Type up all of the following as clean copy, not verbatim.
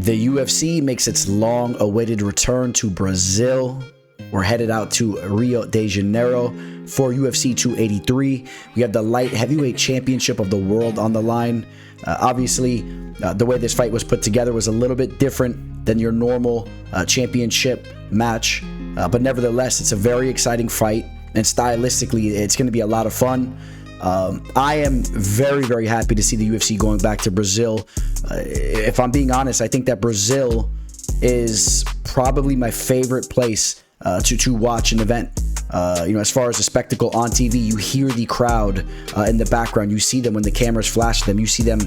The UFC makes its long-awaited return to Brazil. We're headed out to Rio de Janeiro for UFC 283. We have the light heavyweight championship of the world on the line. Obviously, the way this fight was put together was a little bit different than your normal championship match. But nevertheless, it's a very exciting fight. And stylistically, it's going to be a lot of fun. I am very, very happy to see the UFC going back to Brazil. If I'm being honest, I think that Brazil is probably my favorite place to watch an event. As far as the spectacle on TV, you hear the crowd in the background. You see them when the cameras flash them. You see them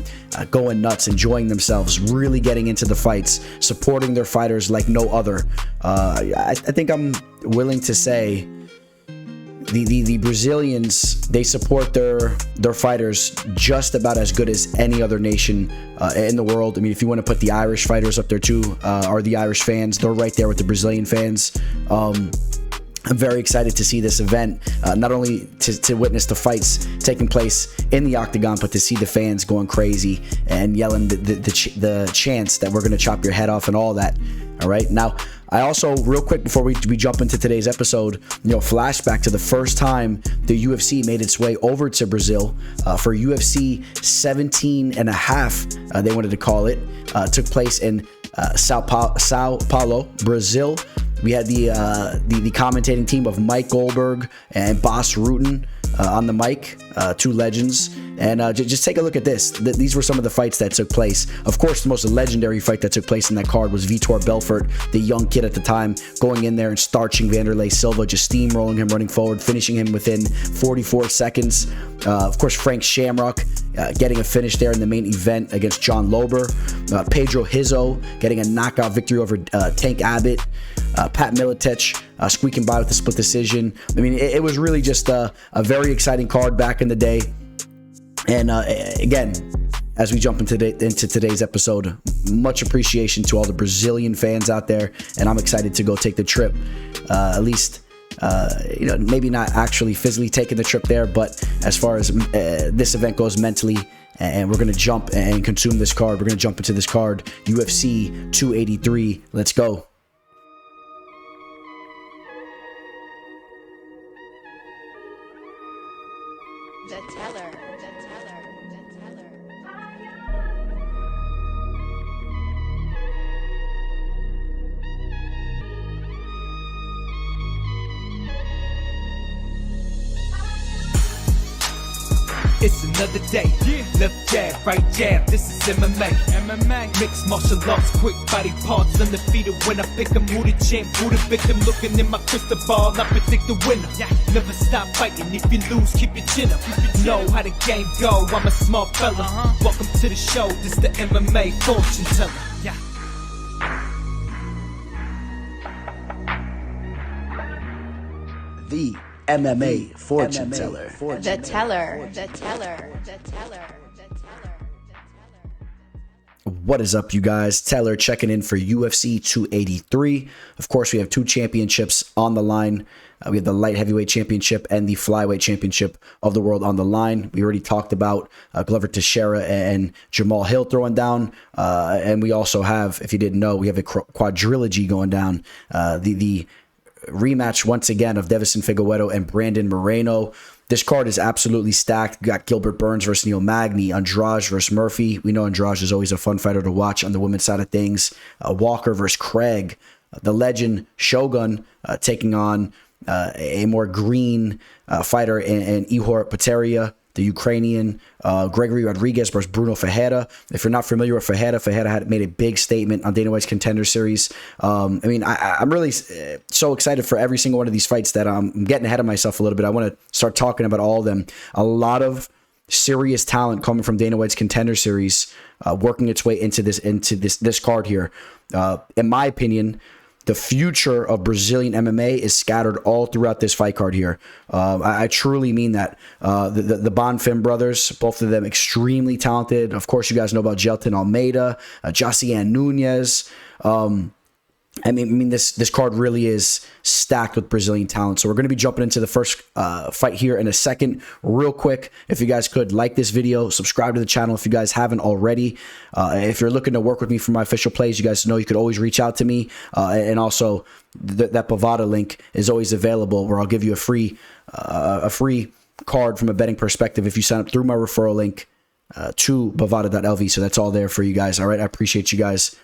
going nuts, enjoying themselves, really getting into the fights, supporting their fighters like no other. I think I'm willing to say the Brazilians, they support their fighters just about as good as any other nation in the world. I mean, if you want to put the Irish fighters up there too, or the Irish fans, they're right there with the Brazilian fans. I'm very excited to see this event, not only to witness the fights taking place in the octagon, but to see the fans going crazy and yelling the chants that we're going to chop your head off and all that. All right. Now, I also, real quick before we jump into today's episode, flashback to the first time the UFC made its way over to Brazil for UFC 17 and a half, they wanted to call it, took place in Sao Paulo, Brazil. We had the commentating team of Mike Goldberg and Bas Rutten on the mic, two legends. And just take a look at this. These were some of the fights that took place. Of course, the most legendary fight that took place in that card was Vitor Belfort, the young kid at the time, going in there and starching Vanderlei Silva, just steamrolling him, running forward, finishing him within 44 seconds. Of course, Frank Shamrock getting a finish there in the main event against John Lober. Pedro Hizzo getting a knockout victory over Tank Abbott. Pat Miletich squeaking by with a split decision. I mean, it was really just a very exciting card back in the day. And again, as we jump into today's episode, much appreciation to all the Brazilian fans out there. And I'm excited to go take the trip, at least, maybe not actually physically taking the trip there, but as far as this event goes mentally, and we're going to jump and consume this card. We're going to jump into this card, UFC 283. Let's go. It's another day, left jab, right jab, this is MMA. Mixed martial arts, quick body parts, undefeated when I pick 'em. Who the champ, who the victim, looking in my crystal ball, I predict the winner. Never stop fighting, if you lose, keep your chin up. Know how the game go, I'm a smart fella. Welcome to the show, this the MMA fortune teller. The MMA fortune teller. The teller. What is up, you guys? Teller checking in for UFC 283. Of course, we have two championships on the line. We have the light heavyweight championship and the flyweight championship of the world on the line. We already talked about Glover Teixeira and Jamahal throwing down. And we also have, if you didn't know, we have a quadrilogy going down. The rematch once again of Davison Figueiredo and Brandon Moreno. This card is absolutely stacked. We got Gilbert Burns versus Neil Magny, Andrade versus Murphy. We know Andrade is always a fun fighter to watch on the women's side of things. Walker versus Craig. The legend Shogun taking on a more green fighter in Ihor Pateria, the Ukrainian. Gregory Rodriguez versus Bruno Ferreira. If you're not familiar with Ferreira had made a big statement on Dana White's Contender Series. I'm really so excited for every single one of these fights that I'm getting ahead of myself a little bit. I want to start talking about all of them. A lot of serious talent coming from Dana White's Contender Series, working its way into this card here. In my opinion, the future of Brazilian MMA is scattered all throughout this fight card here. I truly mean that. The Bonfim brothers, both of them extremely talented. Of course, you guys know about Jailton Almeida, Josiane Nunes. I mean, this card really is stacked with Brazilian talent. So we're going to be jumping into the first fight here in a second. Real quick, if you guys could like this video, subscribe to the channel if you guys haven't already. If you're looking to work with me for my official plays, you guys know you could always reach out to me. And also, that Bovada link is always available, where I'll give you a free card from a betting perspective if you sign up through my referral link to bovada.lv. So that's all there for you guys. All right, I appreciate you guys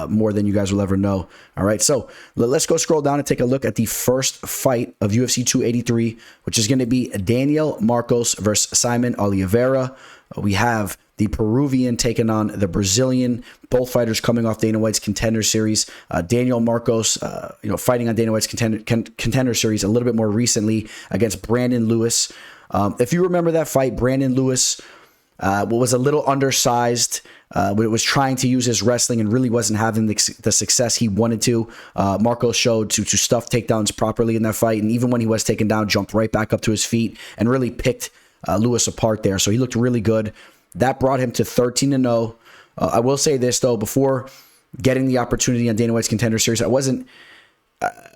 more than you guys will ever know. All right, so let's go scroll down and take a look at the first fight of UFC 283, which is going to be Daniel Marcos versus Saimon Oliveira. We have the Peruvian taking on the Brazilian, both fighters coming off Dana White's Contender Series. Daniel Marcos, fighting on Dana White's Contender Series a little bit more recently against Brandon Lewis. If you remember that fight, Brandon Lewis was a little undersized, was trying to use his wrestling and really wasn't having the success he wanted to. Marcos showed to stuff takedowns properly in that fight, and even when he was taken down, jumped right back up to his feet and really picked Lewis apart there. So he looked really good. That brought him to 13-0. I will say this, though, before getting the opportunity on Dana White's Contender Series, I wasn't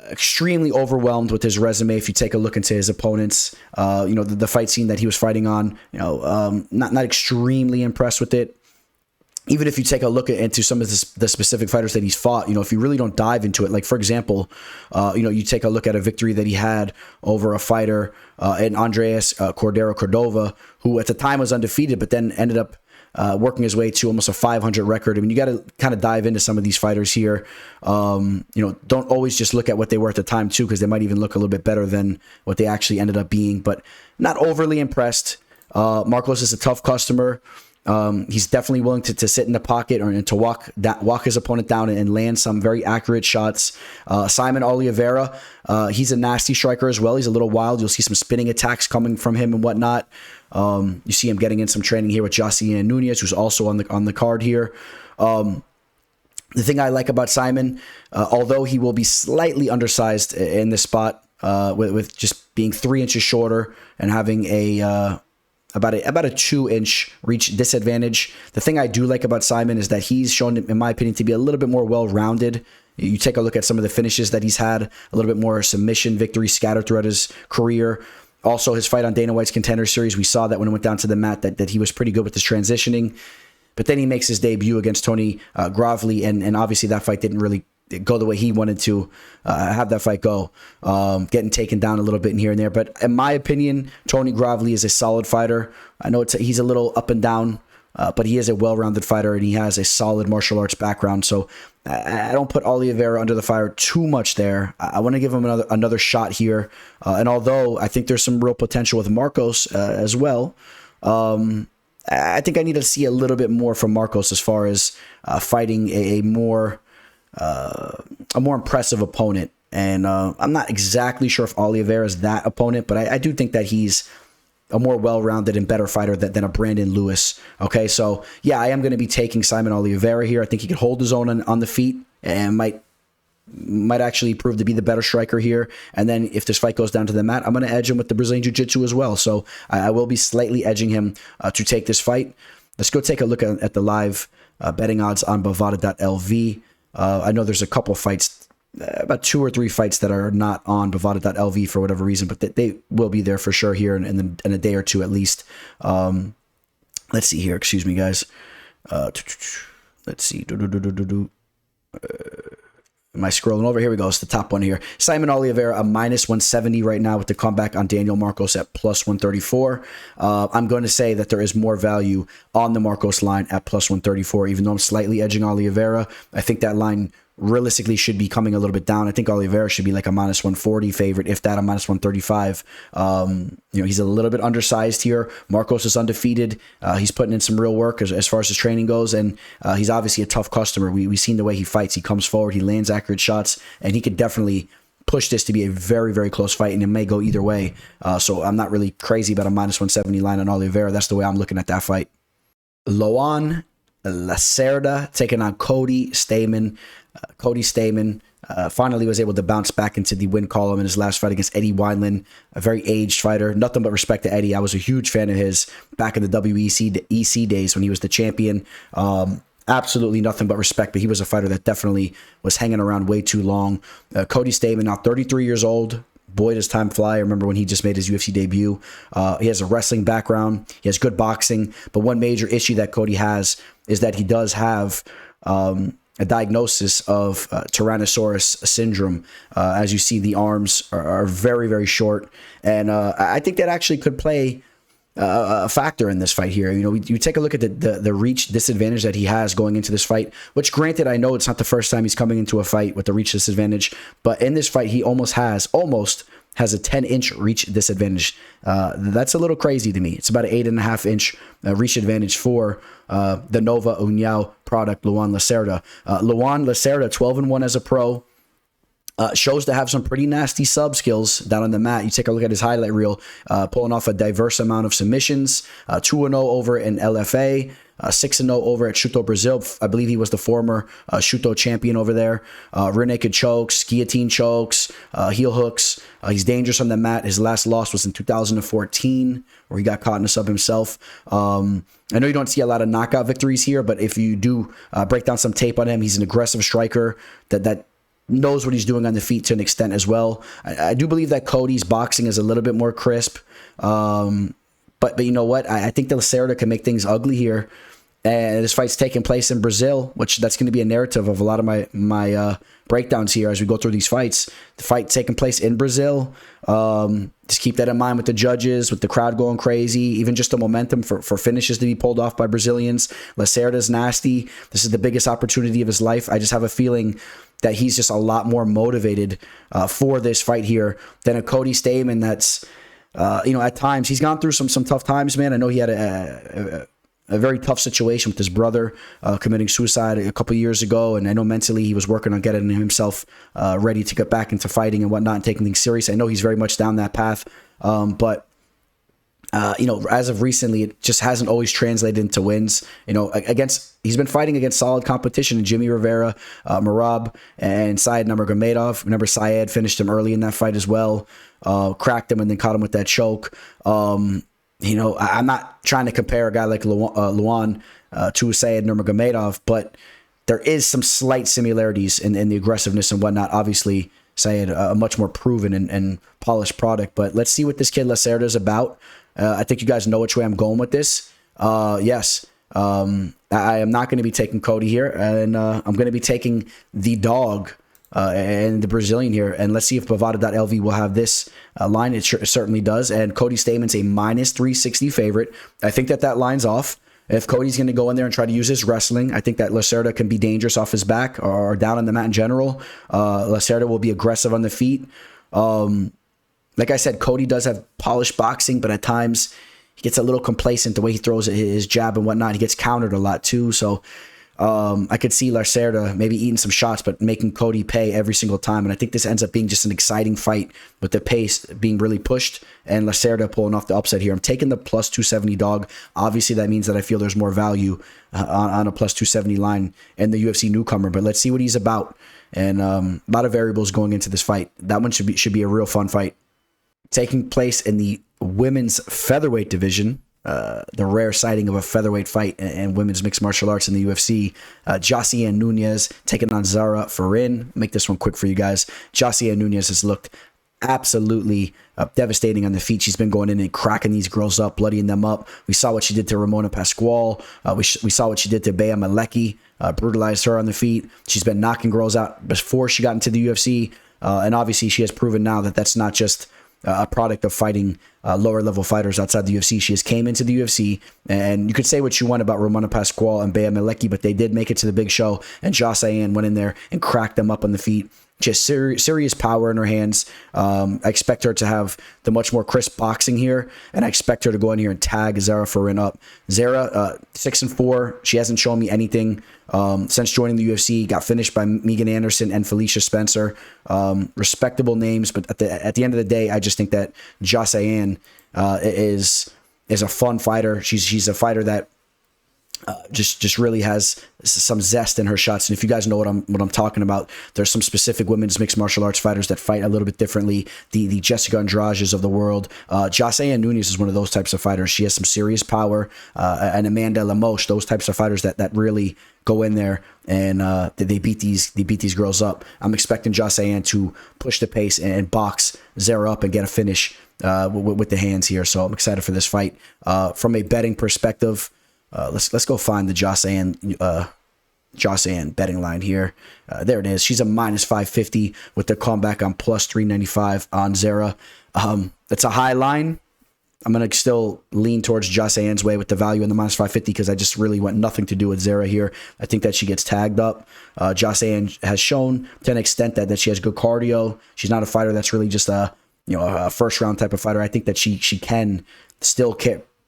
extremely overwhelmed with his resume. If you take a look into his opponents, the fight scene that he was fighting on, not extremely impressed with it. Even if you take a look into some of the specific fighters that he's fought, if you really don't dive into it, like for example, you take a look at a victory that he had over a fighter in Andreas Cordero Cordova, who at the time was undefeated, but then ended up working his way to almost a 500 record. I mean, you got to kind of dive into some of these fighters here. Don't always just look at what they were at the time too, because they might even look a little bit better than what they actually ended up being, but not overly impressed. Marcos is a tough customer. He's definitely willing to sit in the pocket or to walk his opponent down and land some very accurate shots. Saimon Oliveira, he's a nasty striker as well. He's a little wild. You'll see some spinning attacks coming from him and whatnot. You see him getting in some training here with Josiane and Nunes, who's also on the card here. The thing I like about Saimon, although he will be slightly undersized in this spot, with just being 3 inches shorter and having about a 2-inch reach disadvantage. The thing I do like about Saimon is that he's shown, in my opinion, to be a little bit more well-rounded. You take a look at some of the finishes that he's had, a little bit more submission victories scattered throughout his career. Also, his fight on Dana White's Contender Series, we saw that when it went down to the mat that he was pretty good with his transitioning. But then he makes his debut against Tony Gravely, and obviously that fight didn't really go the way he wanted to have that fight go, getting taken down a little bit in here and there. But in my opinion, Tony Gravely is a solid fighter. I know he's a little up and down, but he is a well-rounded fighter, and he has a solid martial arts background. So I don't put Oliveira under the fire too much there. I want to give him another shot here. And although I think there's some real potential with Marcos as well, I think I need to see a little bit more from Marcos as far as fighting a more impressive opponent. And I'm not exactly sure if Oliveira is that opponent, but I do think that he's a more well-rounded and better fighter than a Brandon Lewis. Okay, so yeah, I am going to be taking Saimon Oliveira here. I think he could hold his own on the feet and might actually prove to be the better striker here. And then if this fight goes down to the mat, I'm going to edge him with the Brazilian Jiu-Jitsu as well. So I will be slightly edging him to take this fight. Let's go take a look at the live betting odds on Bovada.lv. I know there's a couple fights, about 2 or 3 fights that are not on Bovada.lv for whatever reason, but they will be there for sure here in a day or two at least. Let's see here. Excuse me, guys. Let's see. Am I scrolling over? Here we go. It's the top one here. Saimon Oliveira, a -170 right now with the comeback on Daniel Marcos at +134. I'm going to say that there is more value on the Marcos line at +134, even though I'm slightly edging Oliveira. I think that line realistically should be coming a little bit down. I think Oliveira should be like a -140 favorite, if that, a -135. He's a little bit undersized here. Marcos is undefeated. He's putting in some real work as far as his training goes, and he's obviously a tough customer. We've seen the way he fights. He comes forward, he lands accurate shots, and he could definitely push this to be a very, very close fight, and it may go either way. So I'm not really crazy about a -170 line on Oliveira. That's the way I'm looking at that fight. Luan Lacerda taking on Cody Stamann. Cody Stamann finally was able to bounce back into the win column in his last fight against Eddie Wineland, a very aged fighter. Nothing but respect to Eddie. I was a huge fan of his back in the WEC days when he was the champion. absolutely nothing but respect, but he was a fighter that definitely was hanging around way too long. Cody Stamann, now 33 years old. Boy, does time fly. I remember when he just made his UFC debut. He has a wrestling background. He has good boxing. But one major issue that Cody has is that he does have a diagnosis of Tyrannosaurus syndrome. As you see, the arms are very, very short. And I think that actually could play a factor in this fight here. You know, you take a look at the reach disadvantage that he has going into this fight, which granted, I know it's not the first time he's coming into a fight with the reach disadvantage, but in this fight, he almost has a 10-inch reach disadvantage. That's a little crazy to me. It's about an 8.5-inch reach advantage for the Nova União product, Luan Lacerda. Luan Lacerda, 12-1 as a pro. Shows to have some pretty nasty sub skills down on the mat. You take a look at his highlight reel, pulling off a diverse amount of submissions, 2-0 over in LFA, 6-0 over at Chuto Brazil. I believe he was the former Chuto champion over there. Rear naked chokes, guillotine chokes, heel hooks. He's dangerous on the mat. His last loss was in 2014, where he got caught in a sub himself. I know you don't see a lot of knockout victories here, but if you do break down some tape on him, he's an aggressive striker that knows what he's doing on the feet to an extent as well. I do believe that Cody's boxing is a little bit more crisp. But you know what? I think the Lacerda can make things ugly here. And this fight's taking place in Brazil, which that's going to be a narrative of a lot of my breakdowns here as we go through these fights. The fight taking place in Brazil. Just keep that in mind with the judges, with the crowd going crazy, even just the momentum for finishes to be pulled off by Brazilians. Lacerda's nasty. This is the biggest opportunity of his life. I just have a feeling that he's just a lot more motivated for this fight here than a Cody Stamann that's, at times he's gone through some tough times, man. I know he had a very tough situation with his brother committing suicide a couple years ago, and I know mentally he was working on getting himself ready to get back into fighting and whatnot and taking things serious. I know he's very much down that path, but as of recently, it just hasn't always translated into wins. He's been fighting against solid competition, Jimmy Rivera, Merab, and Syed Nurmagomedov. Remember, Syed finished him early in that fight as well, cracked him and then caught him with that choke. I'm not trying to compare a guy like Luan to Syed Nurmagomedov, but there is some slight similarities in the aggressiveness and whatnot. Obviously, Syed, a much more proven and polished product. But let's see what this kid Lacerda is about. I think you guys know which way I'm going with this. Yes. I am not going to be taking Cody here, and I'm going to be taking the dog and the Brazilian here. And let's see if Bovada.lv will have this line. It certainly does. And Cody Stamann's a minus 360 favorite. I think that lines off. If Cody's going to go in there and try to use his wrestling, I think that Lacerda can be dangerous off his back or down on the mat in general. Lacerda will be aggressive on the feet. Like I said, Cody does have polished boxing, but at times he gets a little complacent the way he throws his jab and whatnot. He gets countered a lot too. So I could see Lacerda maybe eating some shots, but making Cody pay every single time. And I think this ends up being just an exciting fight with the pace being really pushed and Lacerda pulling off the upset here. I'm taking the plus 270 dog. Obviously, that means that I feel there's more value on a plus 270 line in the UFC newcomer. But let's see what he's about. And a lot of variables going into this fight. That one should be a real fun fight. Taking place in the women's featherweight division, the rare sighting of a featherweight fight in women's mixed martial arts in the UFC. Josiane Nunes taking on Zarah Fairn. Make this one quick for you guys. Josiane Nunes has looked absolutely devastating on the feet. She's been going in and cracking these girls up, bloodying them up. We saw what she did to Ramona Pascual. We saw what she did to Bea Malecki, brutalized her on the feet. She's been knocking girls out before she got into the UFC. And obviously she has proven now that that's not just a product of fighting lower level fighters outside the UFC. She has came into the UFC, and you could say what you want about Ramona Pascual and Bea Malecki, but they did make it to the big show, and Josiane went in there and cracked them up on the feet. Just serious power in her hands. I expect her to have the much more crisp boxing here, and I expect her to go in here and tag Zarah Fairn up. Zarah, 6-4. She hasn't shown me anything since joining the UFC. Got finished by Megan Anderson and Felicia Spencer. Respectable names, but at the end of the day, I just think that Josiane is a fun fighter. She's a fighter that just really has some zest in her shots. And if you guys know what I'm talking about, there's some specific women's mixed martial arts fighters that fight a little bit differently. The Jessica Andrades of the world. Josiane Nunes is one of those types of fighters. She has some serious power. And Amanda Lemos, those types of fighters that really go in there and they beat these girls up. I'm expecting Josiane to push the pace and box Zarah up and get a finish with the hands here. So I'm excited for this fight. From a betting perspective, let's go find the Josiane betting line here. There it is. She's a -550 with the comeback on +395 on Zarah. It's a high line. I'm going to still lean towards Josiane's way with the value in the -550 because I just really want nothing to do with Zarah here. I think that she gets tagged up. Josiane has shown to an extent that she has good cardio. She's not a fighter that's really just a first round type of fighter. I think that she can still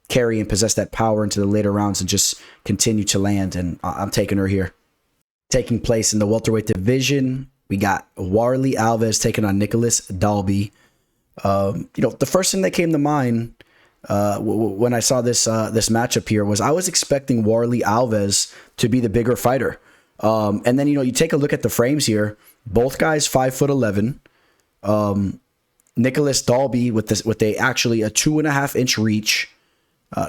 carry and possess that power into the later rounds and just continue to land. And I'm taking her here. Taking place in the welterweight division, we got Warlley Alves taking on Nicolas Dalby. The first thing that came to mind when I saw this matchup here was I was expecting Warlley Alves to be the bigger fighter. And then, you take a look at the frames here. Both guys 5'11". Nicolas Dalby with actually a 2.5 inch reach.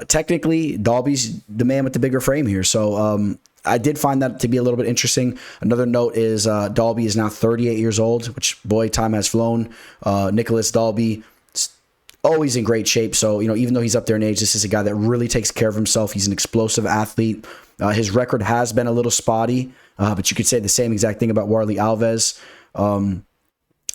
Technically, Dalby's the man with the bigger frame here. So I did find that to be a little bit interesting. Another note is Dalby is now 38 years old, which, boy, time has flown. Nicolas Dalby always in great shape. So, even though he's up there in age, this is a guy that really takes care of himself. He's an explosive athlete. His record has been a little spotty, but you could say the same exact thing about Warlley Alves.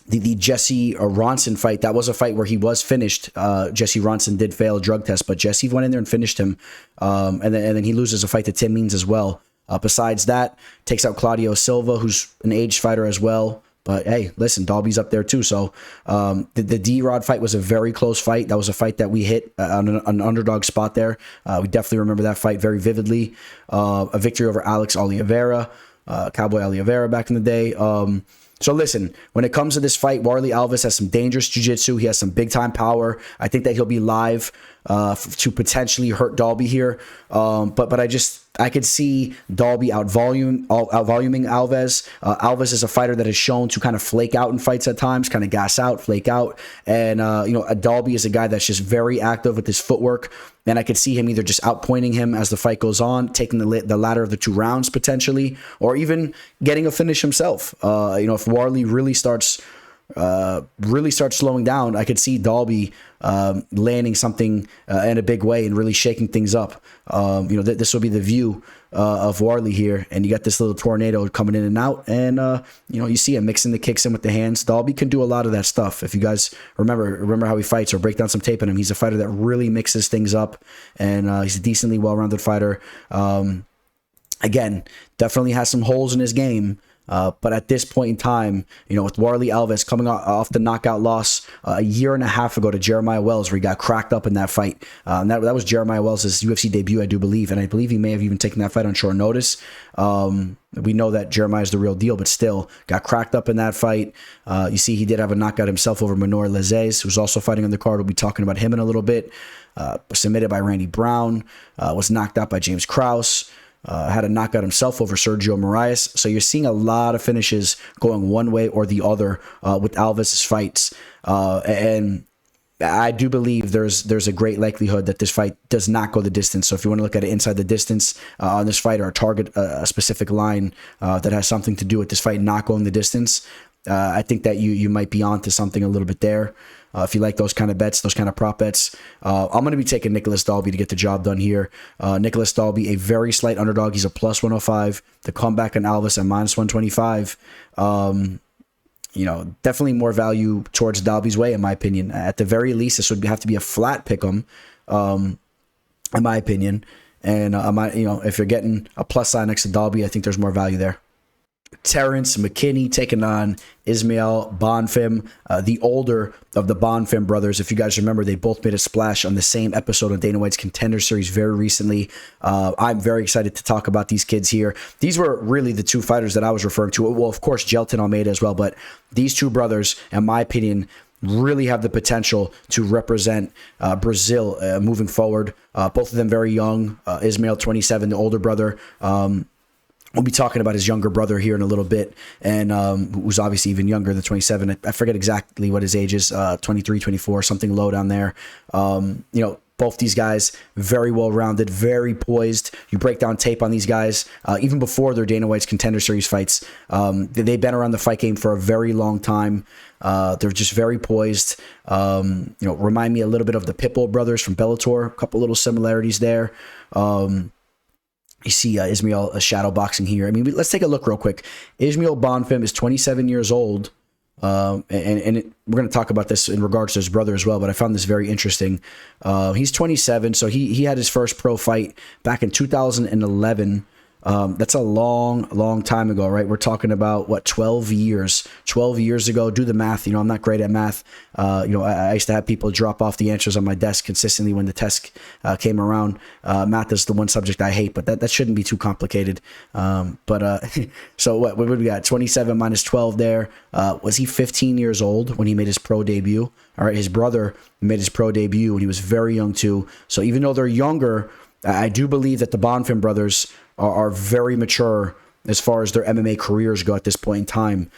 The Jesse Ronson fight, that was a fight where he was finished. Jesse Ronson did fail a drug test, but Jesse went in there and finished him. And then he loses a fight to Tim Means as well. Besides that, takes out Claudio Silva, who's an aged fighter as well. But hey, listen, Dalby's up there too. So the D-Rod fight was a very close fight. That was a fight that we hit on an underdog spot there. We definitely remember that fight very vividly. A victory over Alex Oliveira, Cowboy Oliveira back in the day. So listen, when it comes to this fight, Warlley Alves has some dangerous jiu-jitsu. He has some big-time power. I think that he'll be live to potentially hurt Dalby here. But I could see Dalby outvoluming Alves. Alves is a fighter that is shown to kind of flake out in fights at times, kind of gas out, flake out. And, Dalby is a guy that's just very active with his footwork. And I could see him either just outpointing him as the fight goes on, taking the latter of the 2 rounds potentially, or even getting a finish himself. If Warlley really starts slowing down, I could see Dalby landing something in a big way and really shaking things up. This will be the view of Warlley here, and you got this little tornado coming in and out, and you see him mixing the kicks in with the hands. Dalby can do a lot of that stuff. If you guys remember how he fights, or break down some tape on him, he's a fighter that really mixes things up, and he's a decently well-rounded fighter. Again, definitely has some holes in his game. But at this point in time, with Warlley Alves coming off the knockout loss a year and a half ago to Jeremiah Wells, where he got cracked up in that fight. That was Jeremiah Wells' UFC debut, I do believe. And I believe he may have even taken that fight on short notice. We know that Jeremiah is the real deal, but still got cracked up in that fight. You see, he did have a knockout himself over Mounir Lazzez, who's also fighting on the card. We'll be talking about him in a little bit. Submitted by Randy Brown, was knocked out by James Krause. Had a knockout himself over Sergio Moraes. So you're seeing a lot of finishes going one way or the other with Alves' fights. And I do believe there's a great likelihood that this fight does not go the distance. So if you want to look at it inside the distance on this fight, or target a specific line that has something to do with this fight not going the distance, I think that you might be onto something a little bit there. If you like those kind of bets, those kind of prop bets, I'm going to be taking Nicolas Dalby to get the job done here. Nicolas Dalby, a very slight underdog. He's a +105. The comeback on Alves at -125. Definitely more value towards Dalby's way, in my opinion. At the very least, this would have to be a flat pick'em, in my opinion. And if you're getting a plus sign next to Dalby, I think there's more value there. Terrance McKinney taking on Ismael Bonfim, the older of the Bonfim brothers. If you guys remember, they both made a splash on the same episode of Dana White's Contender Series very recently. I'm very excited to talk about these kids here. These were really the 2 fighters that I was referring to. Well, of course, Jailton, Almeida as well, but these 2 brothers, in my opinion, really have the potential to represent Brazil moving forward. Both of them very young. Ismael, 27, the older brother. We'll be talking about his younger brother here in a little bit, and who's obviously even younger than 27. I forget exactly what his age is, 23, 24, something low down there. Both these guys, very well-rounded, very poised. You break down tape on these guys, even before their Dana White's Contender Series fights. They've been around the fight game for a very long time. They're just very poised. Remind me a little bit of the Pitbull brothers from Bellator. A couple little similarities there. You see Ismael shadow boxing here. I mean, let's take a look real quick. Ismael Bonfim is 27 years old. We're going to talk about this in regards to his brother as well, but I found this very interesting. He's 27, so he had his first pro fight back in 2011. That's a long time ago, right? We're talking about 12 years ago. Do the math. I'm not great at math. I used to have people drop off the answers on my desk consistently when the test came around. Math is the one subject I hate, but that shouldn't be too complicated. So what do we got? 27 minus 12 there. Was he 15 years old when he made his pro debut? All right. His brother made his pro debut when he was very young too. So even though they're younger, I do believe that the Bonfim brothers are very mature as far as their MMA careers go at this point in time.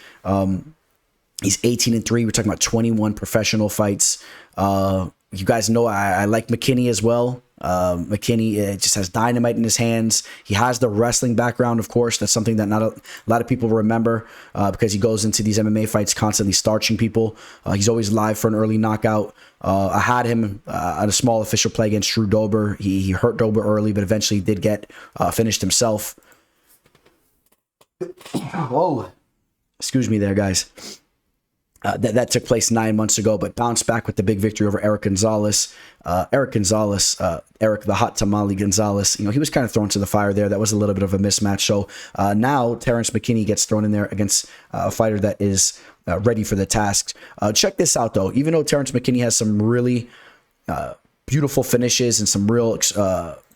He's 18-3. We're talking about 21 professional fights. You guys know I like McKinney as well. McKinney just has dynamite in his hands. He has the wrestling background, of course. That's something that not a lot of people remember because he goes into these MMA fights constantly starching people. He's always live for an early knockout. I had him on a small official play against Drew Dober. He hurt Dober early, but eventually did get finished himself. Whoa. Excuse me there, guys. That took place 9 months ago, but bounced back with the big victory over Eric Gonzalez. Eric the Hot Tamale Gonzalez, he was kind of thrown to the fire there. That was a little bit of a mismatch. So now Terrance McKinney gets thrown in there against a fighter that is ready for the task. Check this out, though. Even though Terrance McKinney has some really beautiful finishes and some real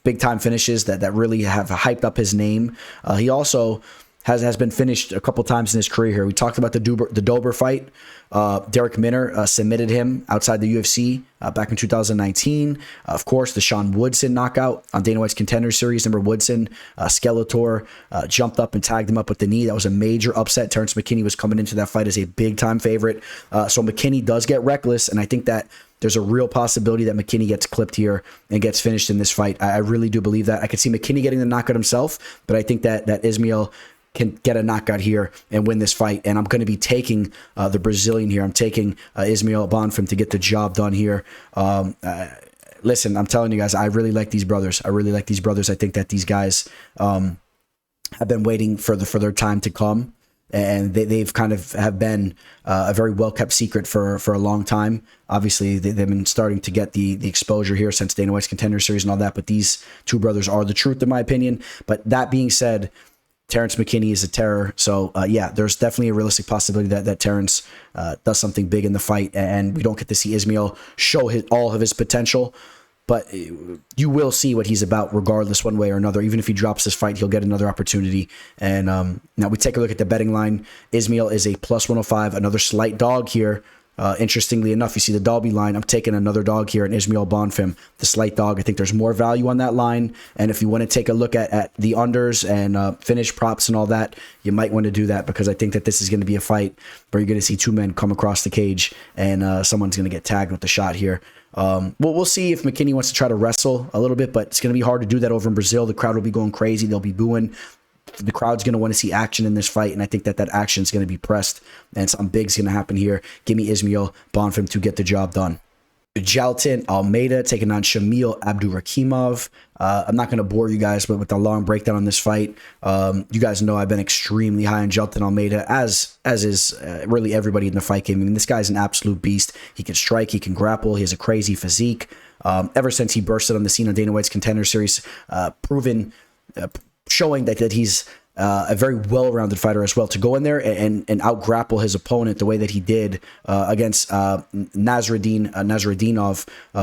big-time finishes that really have hyped up his name, he also has been finished a couple times in his career here. We talked about the Dober fight. Derek Minner submitted him outside the UFC back in 2019. Of course, the Sean Woodson knockout on Dana White's Contender Series. Remember Woodson, Skeletor jumped up and tagged him up with the knee. That was a major upset. Terrance McKinney was coming into that fight as a big-time favorite. So McKinney does get reckless, and I think that there's a real possibility that McKinney gets clipped here and gets finished in this fight. I really do believe that. I could see McKinney getting the knockout himself, but I think that Ismael can get a knockout here and win this fight. And I'm going to be taking the Brazilian here. I'm taking Ismael Bonfim to get the job done here. Listen, I'm telling you guys, I really like these brothers. I think that these guys have been waiting for their time to come. And they've kind of have been a very well-kept secret for a long time. Obviously, they've been starting to get the exposure here since Dana White's Contender Series and all that. But these two brothers are the truth, in my opinion. But that being said, Terrance McKinney is a terror. So, there's definitely a realistic possibility that Terrance does something big in the fight, and we don't get to see Ismael show all of his potential. But you will see what he's about regardless, one way or another. Even if he drops this fight, he'll get another opportunity. And now we take a look at the betting line. Ismael is a plus 105, another slight dog here. Interestingly enough, you see the Dalby line. I'm taking another dog here in Ismael Bonfim, the slight dog. I think there's more value on that line. And if you want to take a look at the unders and finish props and all that, you might want to do that because I think that this is going to be a fight where you're going to see two men come across the cage and someone's going to get tagged with the shot here. We'll see if McKinney wants to try to wrestle a little bit, but it's going to be hard to do that over in Brazil. The crowd will be going crazy. They'll be booing. The crowd's going to want to see action in this fight, and I think that action is going to be pressed, and something big's going to happen here. Give me Ismael Bonfim to get the job done. Jailton Almeida taking on Shamil Abdurakhimov. I'm not going to bore you guys with a long breakdown on this fight. You guys know I've been extremely high on Jailton Almeida, as is really everybody in the fight game. I mean, this guy's an absolute beast. He can strike, he can grapple, he has a crazy physique. Ever since he bursted on the scene on Dana White's Contender Series, showing that he's a very well-rounded fighter as well. To go in there and out-grapple his opponent the way that he did against Nasruddinov,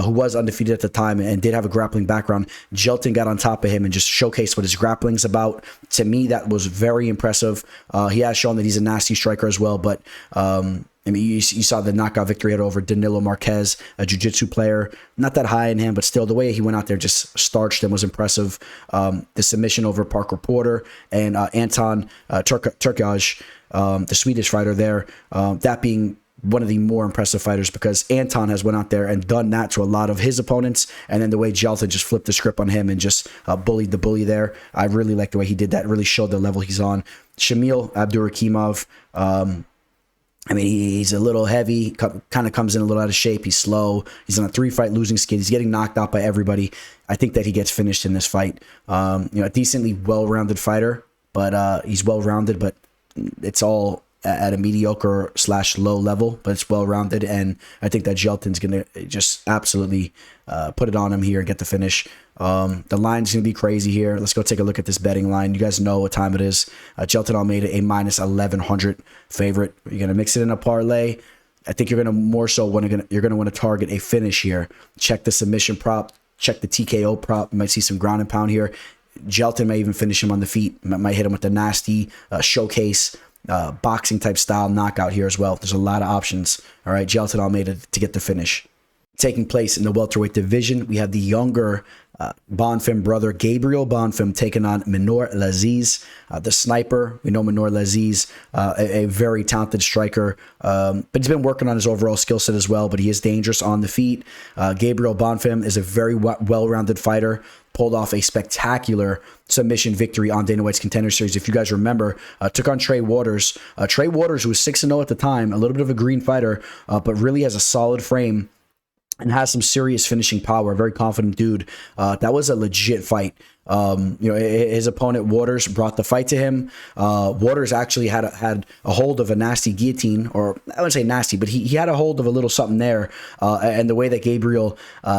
who was undefeated at the time and did have a grappling background. Jailton got on top of him and just showcased what his grappling's about. To me, that was very impressive. He has shown that he's a nasty striker as well, but I mean, you saw the knockout victory over Danilo Marquez, a jiu-jitsu player. Not that high in him, but still the way he went out there just starched him was impressive. The submission over Parker Porter and Anton Turkaj, the Swedish fighter there, that being one of the more impressive fighters because Anton has went out there and done that to a lot of his opponents. And then the way Jailton just flipped the script on him and just bullied the bully there. I really like the way he did that. It really showed the level he's on. Shamil Abdurakhimov, I mean, he's a little heavy, kind of comes in a little out of shape. He's slow. He's on a 3-fight losing skid. He's getting knocked out by everybody. I think that he gets finished in this fight. A decently well-rounded fighter, but he's well-rounded, but it's all at a mediocre / low level, but it's well-rounded. And I think that Jailton's going to just absolutely put it on him here and get the finish. The line's going to be crazy here. Let's go take a look at this betting line. You guys know what time it is. Jailton Almeida, a minus 1,100 favorite. You're going to mix it in a parlay. I think you're going to more so want to target a finish here. Check the submission prop. Check the TKO prop. You might see some ground and pound here. Jailton may even finish him on the feet. Might hit him with the nasty showcase boxing type style knockout here as well. There's a lot of options. All right, Jailton Almeida to get the finish. Taking place in the welterweight division, we have the younger Bonfim brother Gabriel Bonfim taking on Mounir Lazzez, the sniper. We know Mounir Lazzez, a very talented striker, but he's been working on his overall skill set as well, but he is dangerous on the feet. Gabriel Bonfim is a very well-rounded fighter, pulled off a spectacular submission victory on Dana White's Contender Series. If you guys remember, took on Trey Waters. Trey Waters, who was 6-0 at the time, a little bit of a green fighter, but really has a solid frame and has some serious finishing power. Very confident dude. That was a legit fight. His opponent Waters brought the fight to him. Waters actually had a hold of a nasty guillotine, or I wouldn't say nasty, but he had a hold of a little something there. And the way that Gabriel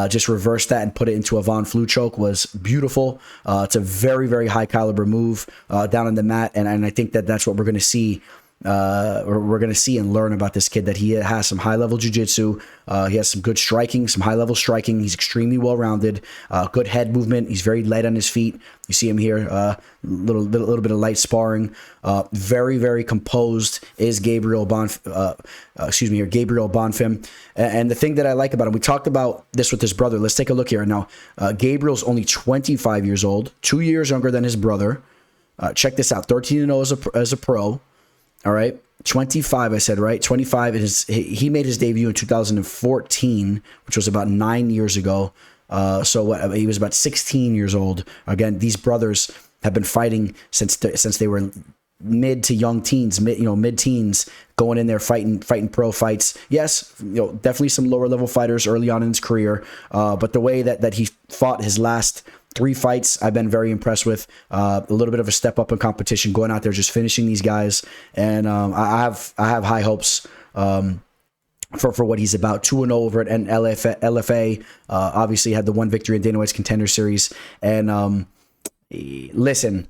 just reversed that and put it into a Von Flue choke was beautiful. It's a very, very high caliber move down on the mat, and I think that's what we're going to see. We're going to see and learn about this kid, that he has some high-level jiu-jitsu. He has some good striking, some high-level striking. He's extremely well-rounded, good head movement. He's very light on his feet. You see him here, little bit of light sparring. Very, very composed is Gabriel Bonfim. And the thing that I like about him, we talked about this with his brother. Let's take a look here. Now, Gabriel's only 25 years old, 2 years younger than his brother. Check this out, 13-0 as a pro. All right, 25, I said, right? 25, he made his debut in 2014, which was about 9 years ago. So he was about 16 years old. Again, these brothers have been fighting since they were mid to young teens, mid-teens, going in there fighting pro fights. Yes, definitely some lower level fighters early on in his career, but the way that he fought his last 3 fights, I've been very impressed with. A little bit of a step up in competition, going out there just finishing these guys, and I have high hopes for what he's about. 2-0 over at LFA. Obviously had the one victory in Dana White's Contender Series, and listen,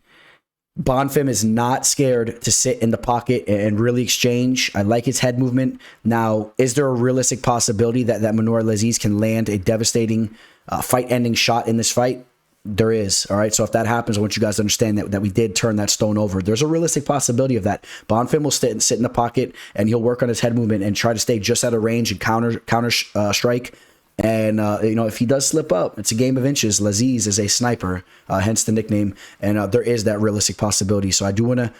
Bonfim is not scared to sit in the pocket and really exchange. I like his head movement. Now, is there a realistic possibility that Mounir Lazzez can land a devastating fight-ending shot in this fight? There is. All right. So if that happens, I want you guys to understand that we did turn that stone over. There's a realistic possibility of that. Bonfim will sit in the pocket, and he'll work on his head movement and try to stay just out of range and counter strike. And if he does slip up, it's a game of inches. Lazzez is a sniper, hence the nickname. And there is that realistic possibility. So I do want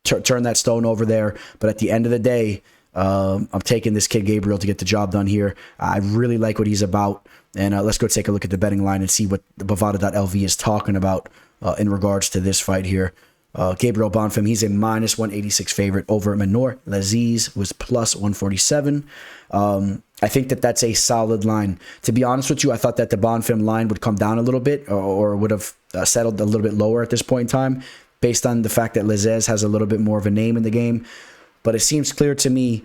to turn that stone over there. But at the end of the day, I'm taking this kid Gabriel to get the job done here. I really like what he's about. And let's go take a look at the betting line and see what the Bovada.lv is talking about in regards to this fight here. Gabriel Bonfim, he's a minus 186 favorite over Mounir Lazzez, was plus 147. I think that's a solid line. To be honest with you, I thought that the Bonfim line would come down a little bit, or would have settled a little bit lower at this point in time, based on the fact that Lazzez has a little bit more of a name in the game. But it seems clear to me,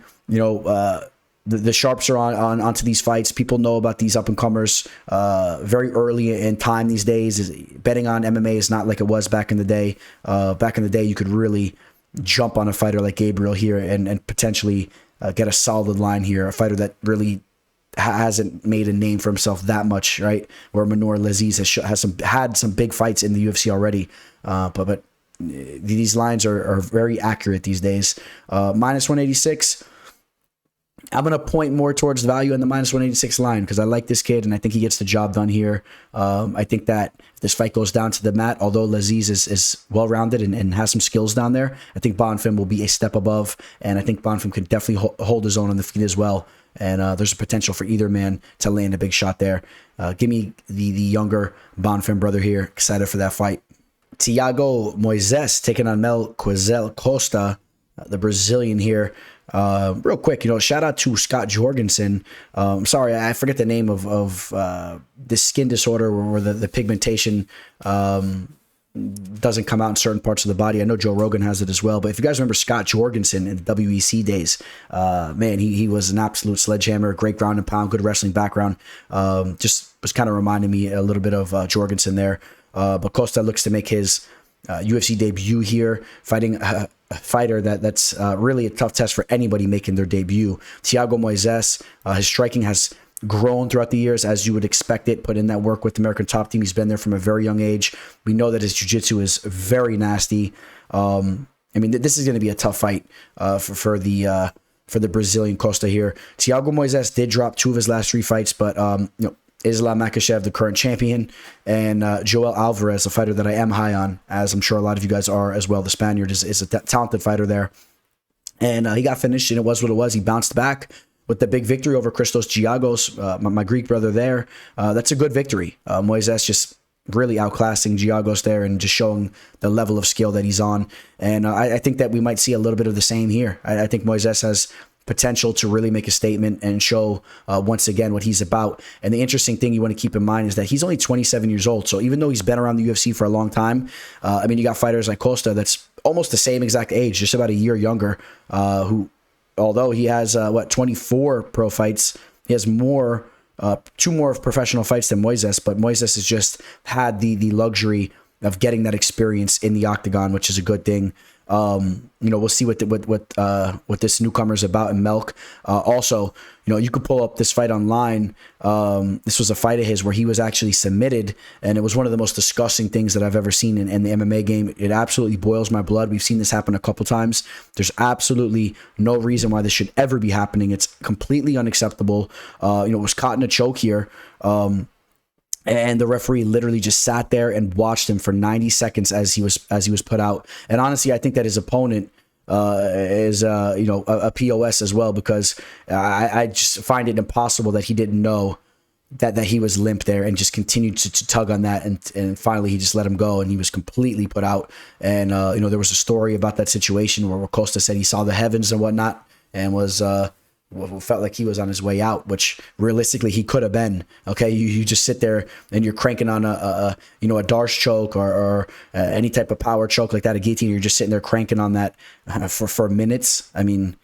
the sharps are onto these fights. People know about these up-and-comers very early in time these days. Betting on MMA is not like it was back in the day. Back in the day, you could really jump on a fighter like Gabriel here and potentially get a solid line here. A fighter that really hasn't made a name for himself that much, right? Where Mounir Lazzez has had some big fights in the UFC already. But these lines are very accurate these days. Minus 186. I'm going to point more towards value in the minus 186 line because I like this kid and I think he gets the job done here. I think that if this fight goes down to the mat, although Lazzez is well-rounded and has some skills down there, I think Bonfim will be a step above, and I think Bonfim could definitely hold his own on the feet as well. And there's a potential for either man to land a big shot there. Give me the younger Bonfim brother here. Excited for that fight. Thiago Moisés taking on Melquizael Costa, the Brazilian here. Real quick, shout out to Scott Jorgensen. Sorry, I forget the name of this skin disorder where the pigmentation doesn't come out in certain parts of the body. I know Joe Rogan has it as well. But if you guys remember Scott Jorgensen in the WEC days, man, he was an absolute sledgehammer, great ground and pound, good wrestling background. Just was kind of reminding me a little bit of Jorgensen there. But Costa looks to make his UFC debut here, fighting a fighter that's really a tough test for anybody making their debut. Thiago Moisés, his striking has grown throughout the years, as you would expect it. Put in that work with the American Top Team. He's been there from a very young age. We know that his jiu-jitsu is very nasty. This is going to be a tough fight for the Brazilian Costa here. Thiago Moisés did drop 2 of his last 3 fights, but Islam Makhachev, the current champion, and Joel Alvarez, a fighter that I am high on, as I'm sure a lot of you guys are as well. The Spaniard is a talented fighter there. And he got finished, and it was what it was. He bounced back with the big victory over Christos Giagos, my Greek brother there. That's a good victory. Moisés just really outclassing Giagos there and just showing the level of skill that he's on. And I think that we might see a little bit of the same here. I think Moisés has potential to really make a statement and show once again what he's about. And the interesting thing you want to keep in mind is that he's only 27 years old. So even though he's been around the UFC for a long time, you got fighters like Costa that's almost the same exact age, just about a year younger, who, although he has 24 pro fights, he has 2 more professional fights than Moisés. But Moisés has just had the luxury of getting that experience in the octagon, which is a good thing. We'll see what this newcomer is about in Melk. Also, you could pull up this fight online. This was a fight of his where he was actually submitted, and it was one of the most disgusting things that I've ever seen in the MMA game. It absolutely boils my blood. We've seen this happen a couple times. There's absolutely no reason why this should ever be happening. It's completely unacceptable. It was caught in a choke here. And the referee literally just sat there and watched him for 90 seconds as he was put out. And honestly, I think that his opponent is a POS as well, because I just find it impossible that he didn't know that he was limp there and just continued to tug on that, and finally he just let him go and he was completely put out. And there was a story about that situation where Costa said he saw the heavens and whatnot and was felt like he was on his way out, which realistically he could have been. Okay, you just sit there and you're cranking on a Darce choke or any type of power choke like that, a guillotine. You're just sitting there cranking on that for minutes. You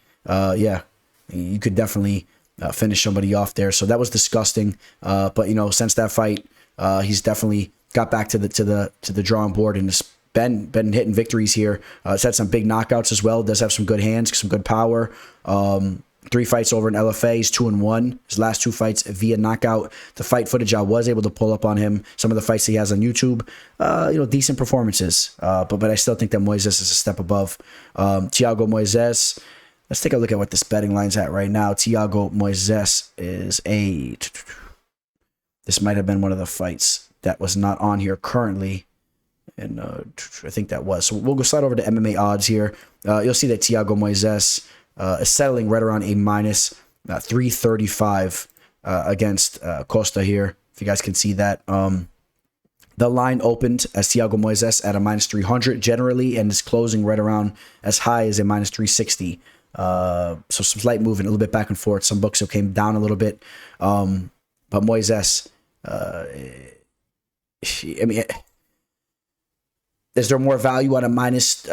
could definitely finish somebody off there. So that was disgusting. But since that fight, he's definitely got back to the drawing board and has been hitting victories here. He's had some big knockouts as well. Does have some good hands, some good power. 3 fights over in LFA. He's 2-1. His last 2 fights via knockout. The fight footage I was able to pull up on him. Some of the fights he has on YouTube. Decent performances. But I still think that Moisés is a step above. Thiago Moisés. Let's take a look at what this betting line's at right now. Thiago Moisés is this might have been one of the fights that was not on here currently. And I think that was. So we'll go slide over to MMA odds here. You'll see that Thiago Moisés is settling right around a minus 335 against Costa here. If you guys can see that. The line opened as Thiago Moisés at a minus 300 generally, and is closing right around as high as a minus 360. So some slight movement, a little bit back and forth. Some books came down a little bit. But Moisés, is there more value on a minus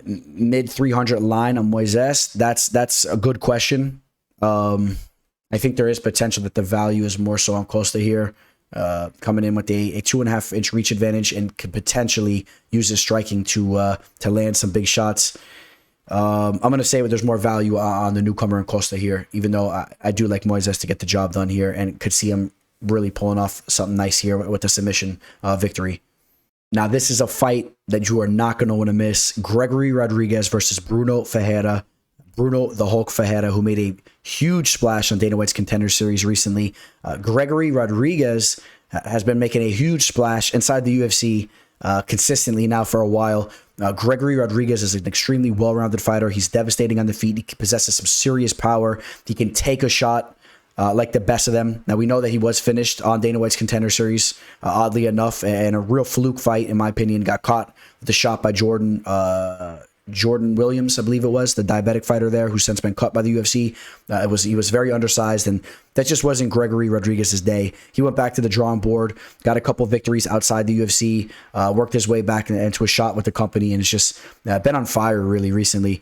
mid 300 line on Moisés? That's a good question. I think there is potential that the value is more so on Costa here, coming in with a 2.5 inch reach advantage and could potentially use his striking to land some big shots. I'm going to say there's more value on the newcomer in Costa here, even though I do like Moisés to get the job done here and could see him really pulling off something nice here with the submission victory. Now, this is a fight that you are not going to want to miss. Gregory Rodriguez versus Bruno Ferreira. Bruno the Hulk Ferreira, who made a huge splash on Dana White's Contender Series recently. Gregory Rodriguez has been making a huge splash inside the UFC consistently now for a while. Gregory Rodriguez is an extremely well-rounded fighter. He's devastating on the feet. He possesses some serious power. He can take a shot like the best of them. Now, we know that he was finished on Dana White's Contender Series, oddly enough, and a real fluke fight, in my opinion. Got caught with a shot by Jordan Williams, I believe it was, the diabetic fighter there, who's since been cut by the UFC. He was very undersized, and that just wasn't Gregory Rodriguez's day. He went back to the drawing board, got a couple victories outside the UFC, worked his way back into a shot with the company, and it's just been on fire really recently.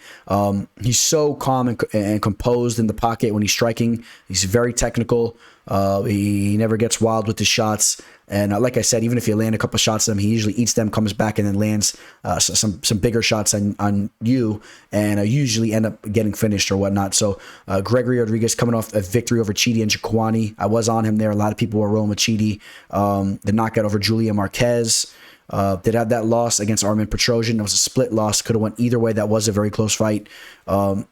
He's so calm and composed in the pocket when he's striking. He's very technical. He never gets wild with his shots. And like I said, even if you land a couple shots at him, he usually eats them, comes back, and then lands some bigger shots on you, and usually end up getting finished or whatnot. So Gregory Rodriguez coming off a victory over Chidi and Jaquani. I was on him there. A lot of people were rolling with Chidi. The knockout over Julia Marquez. Did have that loss against Armin Petrosian. It was a split loss. Could have went either way. That was a very close fight.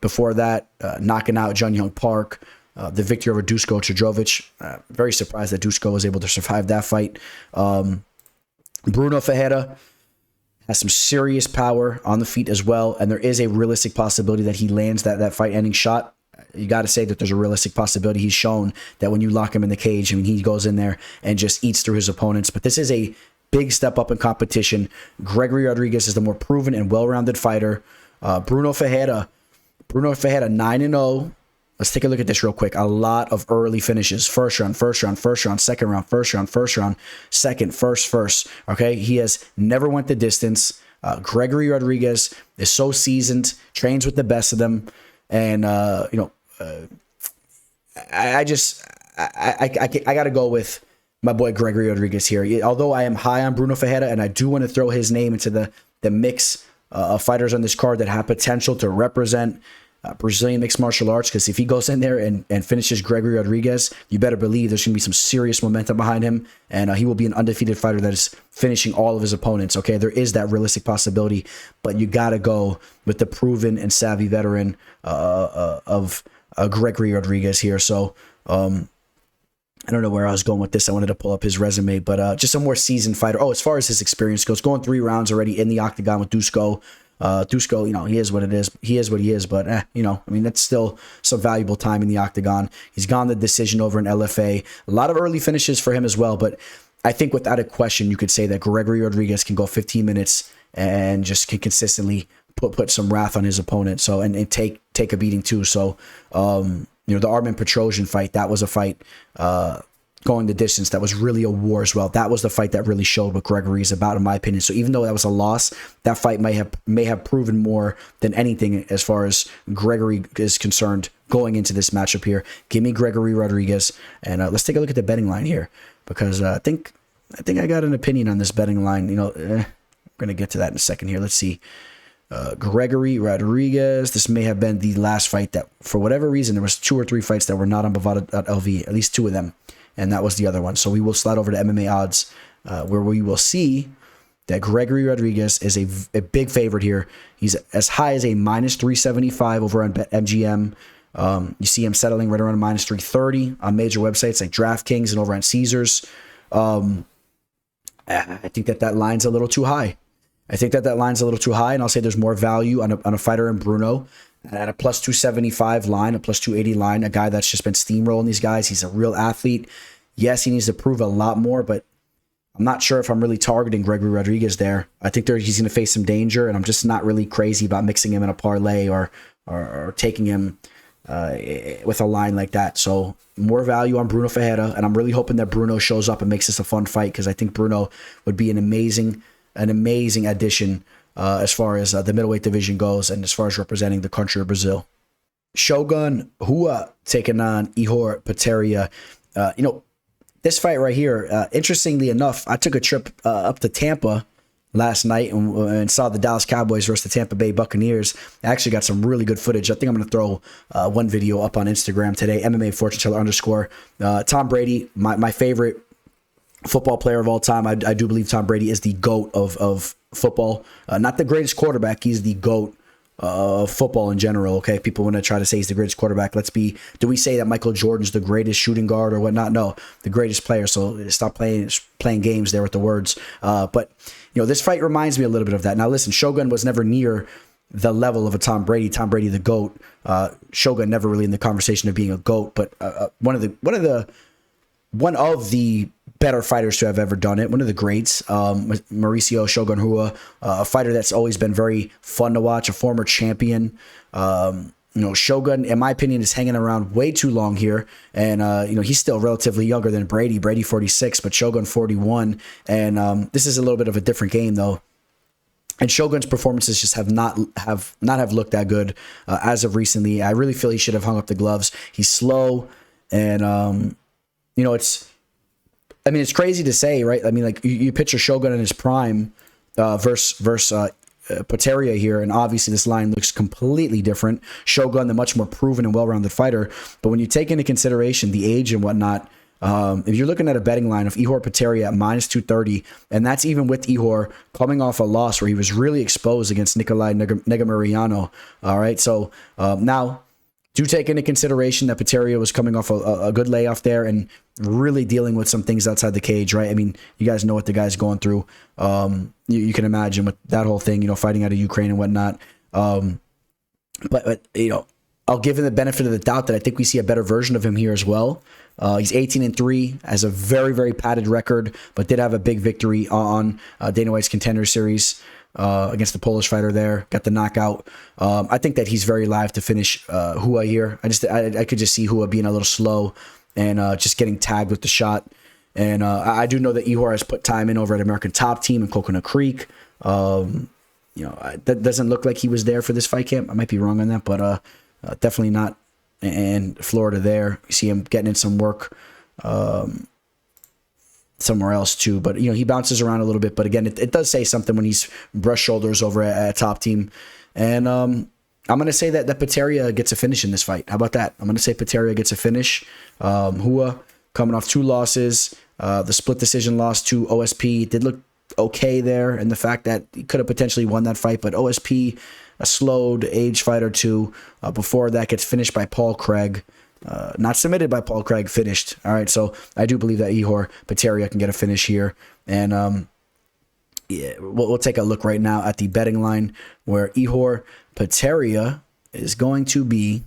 Before that, knocking out Jun Young Park. The victory over Dusko Todorovic. Very surprised that Dusko was able to survive that fight. Bruno Ferreira has some serious power on the feet as well, and there is a realistic possibility that he lands that fight-ending shot. You got to say that there's a realistic possibility. He's shown that when you lock him in the cage, I mean, he goes in there and just eats through his opponents. But this is a big step up in competition. Gregory Rodriguez is the more proven and well-rounded fighter. Bruno Ferreira 9-0. Let's take a look at this real quick. A lot of early finishes. First round, second round, first round, second, first. Okay, he has never went the distance. Gregory Rodriguez is so seasoned, trains with the best of them, and I got to go with my boy Gregory Rodriguez here. Although I am high on Bruno Ferreira, and I do want to throw his name into the mix of fighters on this card that have potential to represent Brazilian mixed martial arts, because if he goes in there and finishes Gregory Rodriguez, you better believe there's going to be some serious momentum behind him, and he will be an undefeated fighter that is finishing all of his opponents. Okay, there is that realistic possibility, but you got to go with the proven and savvy veteran of Gregory Rodriguez here. So I don't know where I was going with this. I wanted to pull up his resume, but just a more seasoned fighter. Oh, as far as his experience goes, going 3 rounds already in the octagon with Dusko. Dusko, he is what it is. He is what he is, but that's still some valuable time in the octagon. He's gone the decision over in LFA. A lot of early finishes for him as well, but I think without a question, you could say that Gregory Rodriguez can go 15 minutes and just can consistently put some wrath on his opponent. So and take a beating too. So the Armin Petrosian fight, that was a fight going the distance. That was really a war as well. That was the fight that really showed what Gregory is about, in my opinion. So even though that was a loss, that fight may have proven more than anything as far as Gregory is concerned going into this matchup here. Give me Gregory Rodriguez, and let's take a look at the betting line here, because I think I got an opinion on this betting line. I'm gonna get to that in a second here. Let's see. Gregory Rodriguez. This may have been the last fight that, for whatever reason, there was 2 or 3 fights that were not on Bovada.lv, at least 2 of them. And that was the other one. So we will slide over to MMA odds, where we will see that Gregory Rodriguez is a big favorite here. He's as high as a -375 over on BetMGM. You see him settling right around -330 on major websites like DraftKings and over on Caesars. I think that line's a little too high. And I'll say there's more value on a fighter in Bruno at a +275 line, a +280 line, a guy that's just been steamrolling these guys. He's a real athlete. Yes, he needs to prove a lot more, but I'm not sure if I'm really targeting Gregory Rodriguez there. I think he's going to face some danger, and I'm just not really crazy about mixing him in a parlay or taking him with a line like that. So more value on Bruno Ferreira, and I'm really hoping that Bruno shows up and makes this a fun fight, because I think Bruno would be an amazing addition as far as the middleweight division goes, and as far as representing the country of Brazil. Shogun Rua taking on Ihor Potieria. This fight right here, interestingly enough, I took a trip up to Tampa last night and saw the Dallas Cowboys versus the Tampa Bay Buccaneers. I actually got some really good footage. I think I'm going to throw one video up on Instagram today, MMA Fortune Teller _ Tom Brady, my favorite football player of all time. I do believe Tom Brady is the GOAT of football. Not the greatest quarterback. He's the GOAT football in general. Okay, people want to try to say he's the greatest quarterback. Do we say that Michael Jordan's the greatest shooting guard or whatnot? No, the greatest player. So stop playing games there with the words. But this fight reminds me a little bit of that. Now listen, Shogun was never near the level of a Tom Brady. Tom Brady, the GOAT. Shogun never really in the conversation of being a GOAT, but one of the better fighters to have ever done it. One of the greats, Mauricio Shogun Rua, a fighter that's always been very fun to watch, a former champion. Shogun, in my opinion, is hanging around way too long here. And, he's still relatively younger than Brady. Brady 46, but Shogun 41. And this is a little bit of a different game, though. And Shogun's performances just have not looked that good as of recently. I really feel he should have hung up the gloves. He's slow, and it's crazy to say, right? I mean, like you picture Shogun in his prime versus Peteria here, and obviously this line looks completely different. Shogun, the much more proven and well-rounded fighter, but when you take into consideration the age and whatnot, if you're looking at a betting line of Ihor Peteria at minus 230, and that's even with Ihor coming off a loss where he was really exposed against Nikolai Negamuriano. All right, so now do take into consideration that Peteria was coming off a good layoff there and really dealing with some things outside the cage, right? I mean, you guys know what the guy's going through. You can imagine with that whole thing, fighting out of Ukraine and whatnot. But I'll give him the benefit of the doubt that I think we see a better version of him here as well. He's 18-3, has a very, very padded record, but did have a big victory on Dana White's Contender Series against the Polish fighter there. Got the knockout. I think that he's very live to finish Hua here. I could just see Hua being a little slow and just getting tagged with the shot. And I do know that Ihor has put time in over at American Top Team in Coconut Creek. That doesn't look like he was there for this fight camp. I might be wrong on that, but definitely not. And Florida there. You see him getting in some work somewhere else too. But, he bounces around a little bit. But again, it does say something when he's brush shoulders over at Top Team. And I'm going to say that Peteria gets a finish in this fight. How about that? I'm going to say Peteria gets a finish. Hua coming off 2 losses. The split decision loss to OSP did look okay there. And the fact that he could have potentially won that fight. But OSP, a slowed age fighter too. Before that gets finished by Paul Craig. Not submitted by Paul Craig, finished. All right, so I do believe that Ihor Peteria can get a finish here. And we'll take a look right now at the betting line where Ihor Peteria is going to be.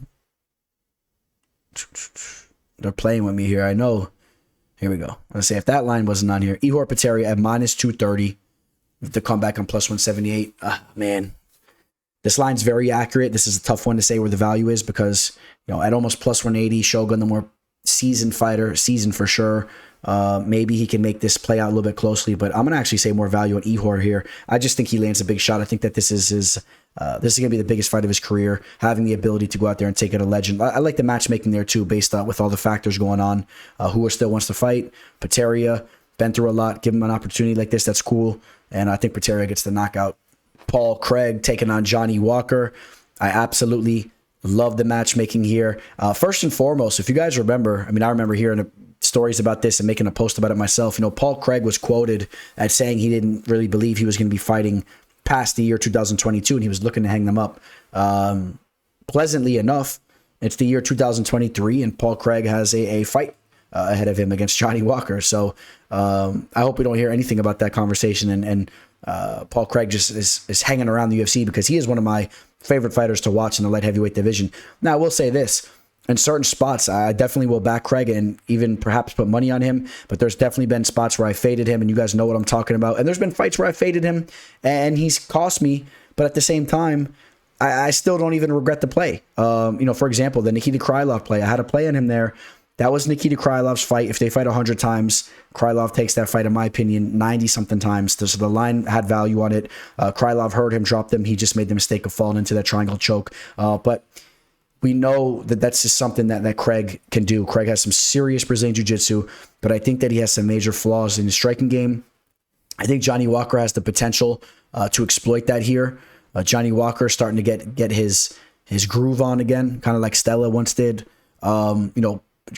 They're playing with me here, I know. Here we go. Let's say if that line wasn't on here, Ihor Peteria at minus 230. To come back on plus 178. Man. This line's very accurate. This is a tough one to say where the value is because, at almost plus 180, Shogun, the more seasoned fighter, seasoned for sure. Maybe he can make this play out a little bit closely, but I'm going to actually say more value on Ihor here. I just think he lands a big shot. I think that this is going to be the biggest fight of his career, having the ability to go out there and take it a legend. I like the matchmaking there too, based on with all the factors going on. Who still wants to fight? Peteria, been through a lot. Give him an opportunity like this. That's cool. And I think Peteria gets the knockout. Paul Craig taking on Johnny Walker. I absolutely love the matchmaking here. First and foremost, if you guys remember, I remember hearing stories about this and making a post about it myself. Paul Craig was quoted as saying he didn't really believe he was going to be fighting past the year 2022, and he was looking to hang them up. Pleasantly enough, it's the year 2023, and Paul Craig has a fight ahead of him against Johnny Walker. So I hope we don't hear anything about that conversation and Paul Craig just is hanging around the UFC because he is one of my favorite fighters to watch in the light heavyweight division. Now, I will say this. In certain spots, I definitely will back Craig and even perhaps put money on him, but there's definitely been spots where I faded him, and you guys know what I'm talking about. And there's been fights where I faded him, and he's cost me, but at the same time, I still don't even regret the play. For example, the Nikita Krylov play, I had a play on him there. That was Nikita Krylov's fight. If they fight 100 times, Krylov takes that fight, in my opinion, 90-something times. So the line had value on it. Krylov heard him drop them. He just made the mistake of falling into that triangle choke. But we know that that's just something that Craig can do. Craig has some serious Brazilian Jiu-Jitsu, but I think that he has some major flaws in his striking game. I think Johnny Walker has the potential to exploit that here. Johnny Walker starting to get his groove on again, kind of like Stella once did.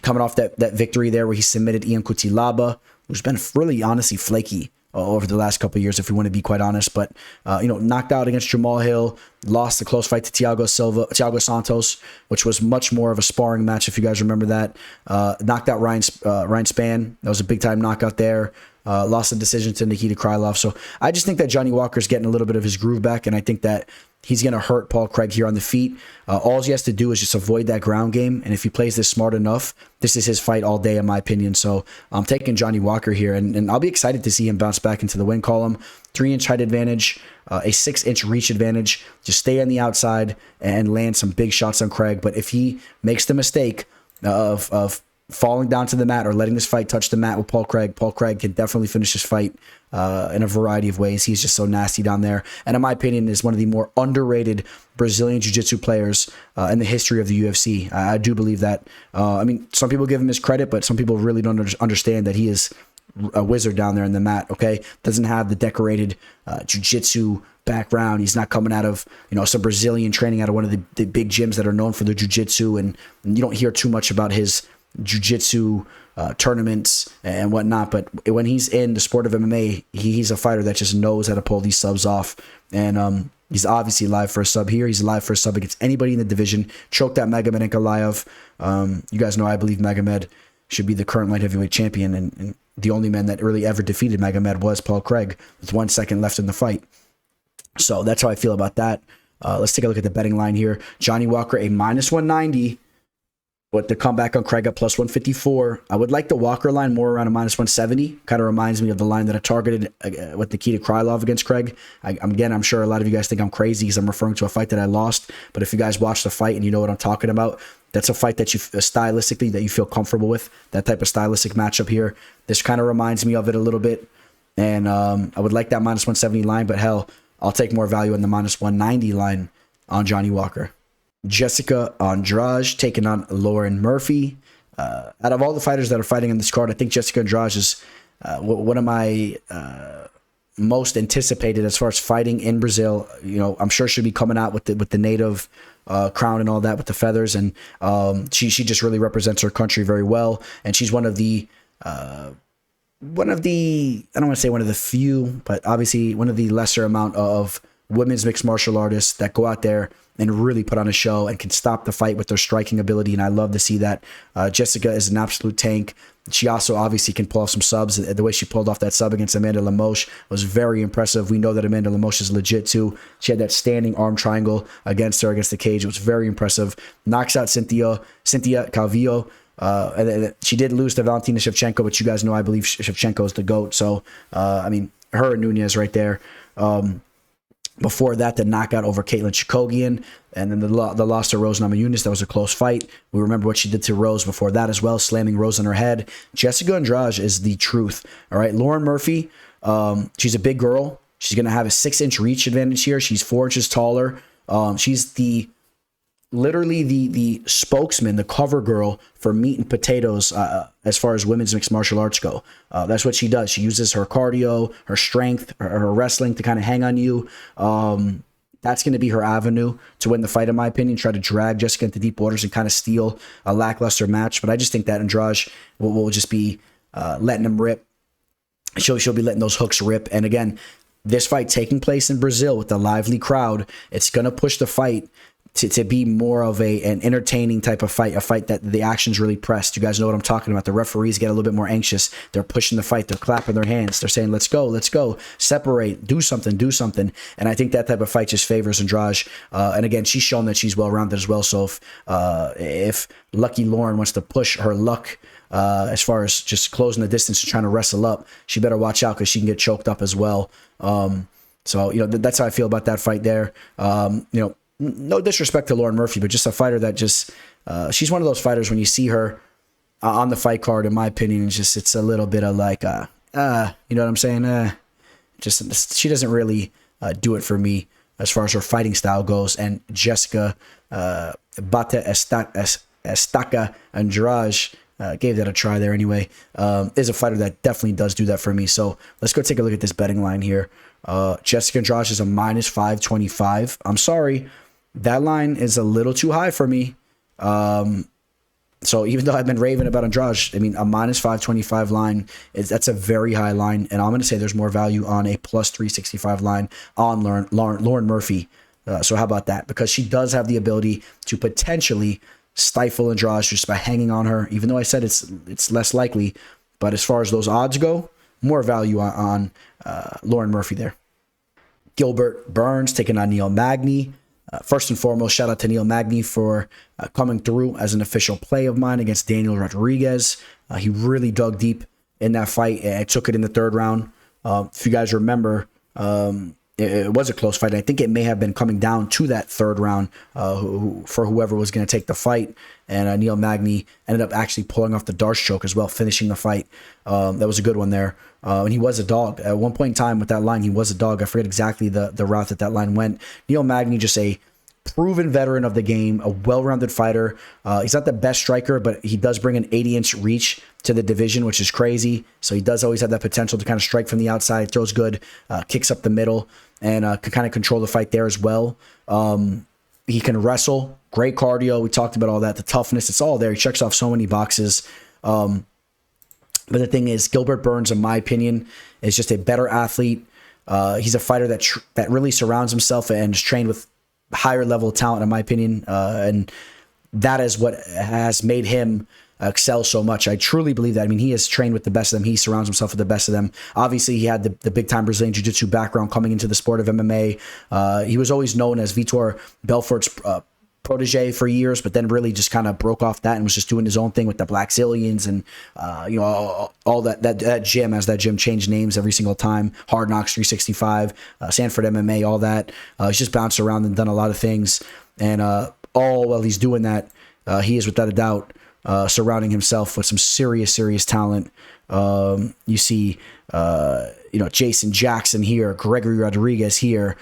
Coming off that victory there where he submitted Ian Cutelaba, who's been really honestly flaky over the last couple of years, if we want to be quite honest. But, knocked out against Jamahal, lost the close fight to Thiago Santos, which was much more of a sparring match, if you guys remember that. Knocked out Ryan Spann. That was a big-time knockout there. Lost the decision to Nikita Krylov. So I just think that Johnny Walker's getting a little bit of his groove back, and I think that he's going to hurt Paul Craig here on the feet. All he has to do is just avoid that ground game, and if he plays this smart enough, this is his fight all day, in my opinion. So I'm taking Johnny Walker here, and I'll be excited to see him bounce back into the win column. 3-inch height advantage, a 6-inch reach advantage. Just stay on the outside and land some big shots on Craig. But if he makes the mistake of falling down to the mat or letting this fight touch the mat with Paul Craig can definitely finish this fight in a variety of ways. He's just so nasty down there. And in my opinion, is one of the more underrated Brazilian Jiu-Jitsu players in the history of the UFC. I do believe that. Some people give him his credit, but some people really don't understand that he is a wizard down there in the mat, okay? Doesn't have the decorated Jiu-Jitsu background. He's not coming out of, some Brazilian training out of one of the big gyms that are known for the Jiu-Jitsu, and you don't hear too much about his Jiu-Jitsu tournaments and whatnot. But when he's in the sport of MMA, he's a fighter that just knows how to pull these subs off. And he's obviously live for a sub here. He's live for a sub against anybody in the division. Choked out Magomed Ankalaev. You guys know I believe Magomed should be the current light heavyweight champion, and the only man that really ever defeated Magomed was Paul Craig, with 1 second left in the fight. So that's how I feel about that. Let's take a look at the betting line here. Johnny Walker, a -190. With the comeback on Craig at +154. I would like the Walker line more around a -170. Kind of reminds me of the line that I targeted with Nikita Krylov against Craig. I'm sure a lot of you guys think I'm crazy because I'm referring to a fight that I lost. But if you guys watch the fight and you know what I'm talking about, that's a fight that you stylistically that you feel comfortable with. That type of stylistic matchup here. This kind of reminds me of it a little bit. And I would like that -170 line, but hell, I'll take more value in the -190 line on Johnny Walker. Jessica Andrade taking on Lauren Murphy. Out of all the fighters that are fighting on this card, I think Jessica Andrade is one of my most anticipated as far as fighting in Brazil. I'm sure she'll be coming out with the native crown and all that with the feathers, and she just really represents her country very well. And she's one of the I don't want to say one of the few, but obviously one of the lesser amount of women's mixed martial artists that go out there and really put on a show and can stop the fight with their striking ability, and I love to see that. Jessica is an absolute tank. She also obviously can pull off some subs. The way she pulled off that sub against Amanda Lemos was very impressive. We know that Amanda Lemos is legit too. She had that standing arm triangle against the cage. It was very impressive. Knocks out Cynthia Calvillo. And she did lose to Valentina Shevchenko, but you guys know I believe Shevchenko is the GOAT. So, her and Nunes right there. Before that, the knockout over Caitlin Chikogian, and then the loss to Rose Namajunas. That was a close fight. We remember what she did to Rose before that as well, slamming Rose on her head. Jessica Andrade is the truth. All right, Lauren Murphy, she's a big girl. She's going to have a 6-inch reach advantage here. She's 4 inches taller. She's literally the spokesman, the cover girl for meat and potatoes as far as women's mixed martial arts go. That's what she does. She uses her cardio, her strength, her wrestling to kind of hang on you. That's going to be her avenue to win the fight, in my opinion. Try to drag Jessica into deep waters and kind of steal a lackluster match. But I just think that Andrade will just be letting him rip. She'll be letting those hooks rip. And again, this fight taking place in Brazil with a lively crowd, it's going to push the fight to be more of an entertaining type of fight, a fight that the action's really pressed. You guys know what I'm talking about. The referees get a little bit more anxious. They're pushing the fight. They're clapping their hands. They're saying, let's go, separate, do something. And I think that type of fight just favors Andrade. And again, she's shown that she's well-rounded as well. So if Lucky Lauren wants to push her luck as far as just closing the distance and trying to wrestle up, she better watch out because she can get choked up as well. So, that's how I feel about that fight there. No disrespect to Lauren Murphy, but just a fighter that just, she's one of those fighters when you see her on the fight card, in my opinion, it's a little bit of like, you know what I'm saying? She doesn't really do it for me as far as her fighting style goes. And Jessica Bata Estaca Andrade gave that a try there anyway, is a fighter that definitely does do that for me. So let's go take a look at this betting line here. Jessica Andrade is a -525. I'm sorry. That line is a little too high for me. So even though I've been raving about Andrade, I mean, a minus 525 line, that's a very high line. And I'm going to say there's more value on a plus 365 line on Lauren Murphy. So how about that? Because she does have the ability to potentially stifle Andrade just by hanging on her, even though I said it's less likely. But as far as those odds go, more value on Lauren Murphy there. Gilbert Burns taking on Neil Magny. First and foremost, shout out to Neil Magny for coming through as an official play of mine against Daniel Rodriguez. He really dug deep in that fight and took it in the third round. If you guys remember, it was a close fight. I think it may have been coming down to that third round for whoever was going to take the fight. And Neil Magny ended up actually pulling off the Darce choke as well, finishing the fight. That was a good one there. And he was a dog. At one point in time with that line, he was a dog. I forget exactly the route that line went. Neil Magny, just a proven veteran of the game, a well-rounded fighter. He's not the best striker, but he does bring an 80-inch reach to the division, which is crazy. So he does always have that potential to kind of strike from the outside, throws good, kicks up the middle, and can kind of control the fight there as well. He can wrestle, great cardio. We talked about all that, the toughness, it's all there. He checks off so many boxes. But the thing is, Gilbert Burns, in my opinion, is just a better athlete. He's a fighter that really surrounds himself and is trained with higher level talent, in my opinion. And that is what has made him excel so much. I truly believe that. I mean, he is trained with the best of them. He surrounds himself with the best of them. Obviously, he had the big-time Brazilian Jiu-Jitsu background coming into the sport of MMA. He was always known as Vitor Belfort's protege for years, but then really just kind of broke off that and was just doing his own thing with the Black Zillions and all that gym, as that gym changed names every single time. Hard Knocks 365, Sanford MMA, all that. He's just bounced around and done a lot of things, and all while he's doing that, he is without a doubt surrounding himself with some serious talent. You see, Jason Jackson here, Gregory Rodriguez here,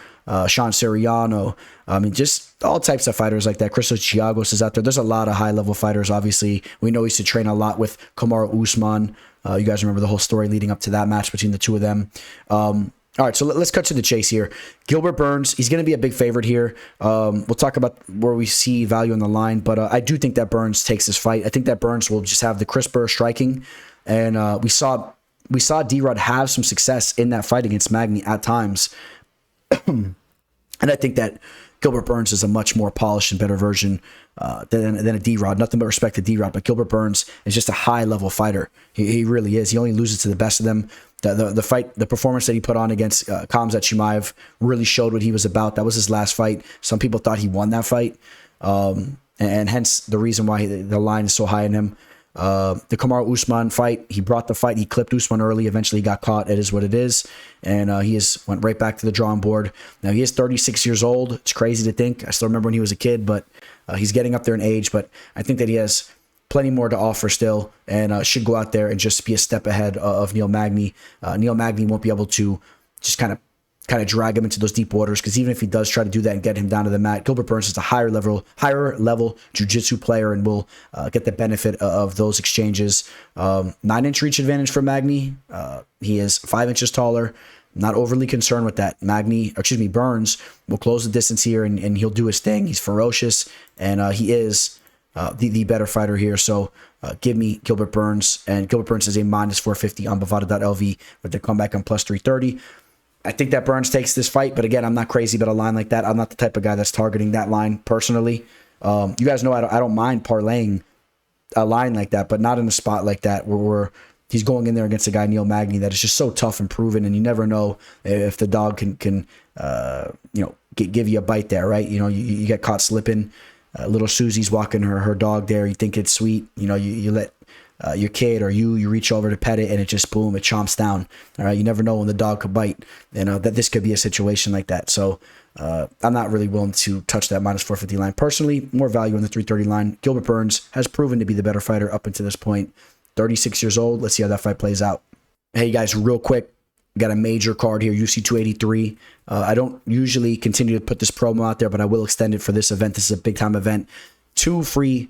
Sean Siriano. I mean, just all types of fighters like that. Christos Giagos is out there. There's a lot of high-level fighters, obviously. We know he used to train a lot with Kamaru Usman. You guys remember the whole story leading up to that match between the two of them. All right, so let's cut to the chase here. Gilbert Burns, he's going to be a big favorite here. We'll talk about where we see value on the line, but I do think that Burns takes this fight. I think that Burns will just have the crisper striking, and we saw D-Rod have some success in that fight against Magny at times. And I think that Gilbert Burns is a much more polished and better version than a D-Rod. Nothing but respect to D-Rod, but Gilbert Burns is just a high-level fighter. He really is. He only loses to the best of them. The performance that he put on against Khamzat Chimaev really showed what he was about. That was his last fight. Some people thought he won that fight, and hence the reason why the line is so high in him. The Kamaru Usman fight, he brought the fight. He clipped Usman early. Eventually, he got caught. It is what it is, and went right back to the drawing board. Now he is 36 years old. It's crazy to think. I still remember when he was a kid, but he's getting up there in age. But I think that he has plenty more to offer still, and should go out there and just be a step ahead of Neil Magny. Neil Magny won't be able to just kind of drag him into those deep waters, because even if he does try to do that and get him down to the mat, Gilbert Burns is a higher level jiu-jitsu player and will get the benefit of those exchanges. 9-inch reach advantage for Magny. He is 5 inches taller. Not overly concerned with that. Burns will close the distance here and he'll do his thing. He's ferocious, and he is the better fighter here. So give me Gilbert Burns, and Gilbert Burns is a minus 450 on Bovada.lv with the comeback on plus 330. I think that Burns takes this fight, but again, I'm not crazy about a line like that. I'm not the type of guy that's targeting that line personally. You guys know I don't mind parlaying a line like that, but not in a spot like that where he's going in there against a guy, Neil Magny, that is just so tough and proven, and you never know if the dog can give you a bite there, right? You get caught slipping. Little Susie's walking her dog there. You think it's sweet. You let your kid or you reach over to pet it, and it just boom, it chomps down. All right, you never know when the dog could bite. That this could be a situation like that. So I'm not really willing to touch that minus 450 line personally. More value on the 330 line. Gilbert Burns has proven to be the better fighter up until this point. 36 years old. Let's see how that fight plays out. Hey guys, real quick, got a major card here, UFC 283. I don't usually continue to put this promo out there, but I will extend it for this event. This is a big time event. 2 free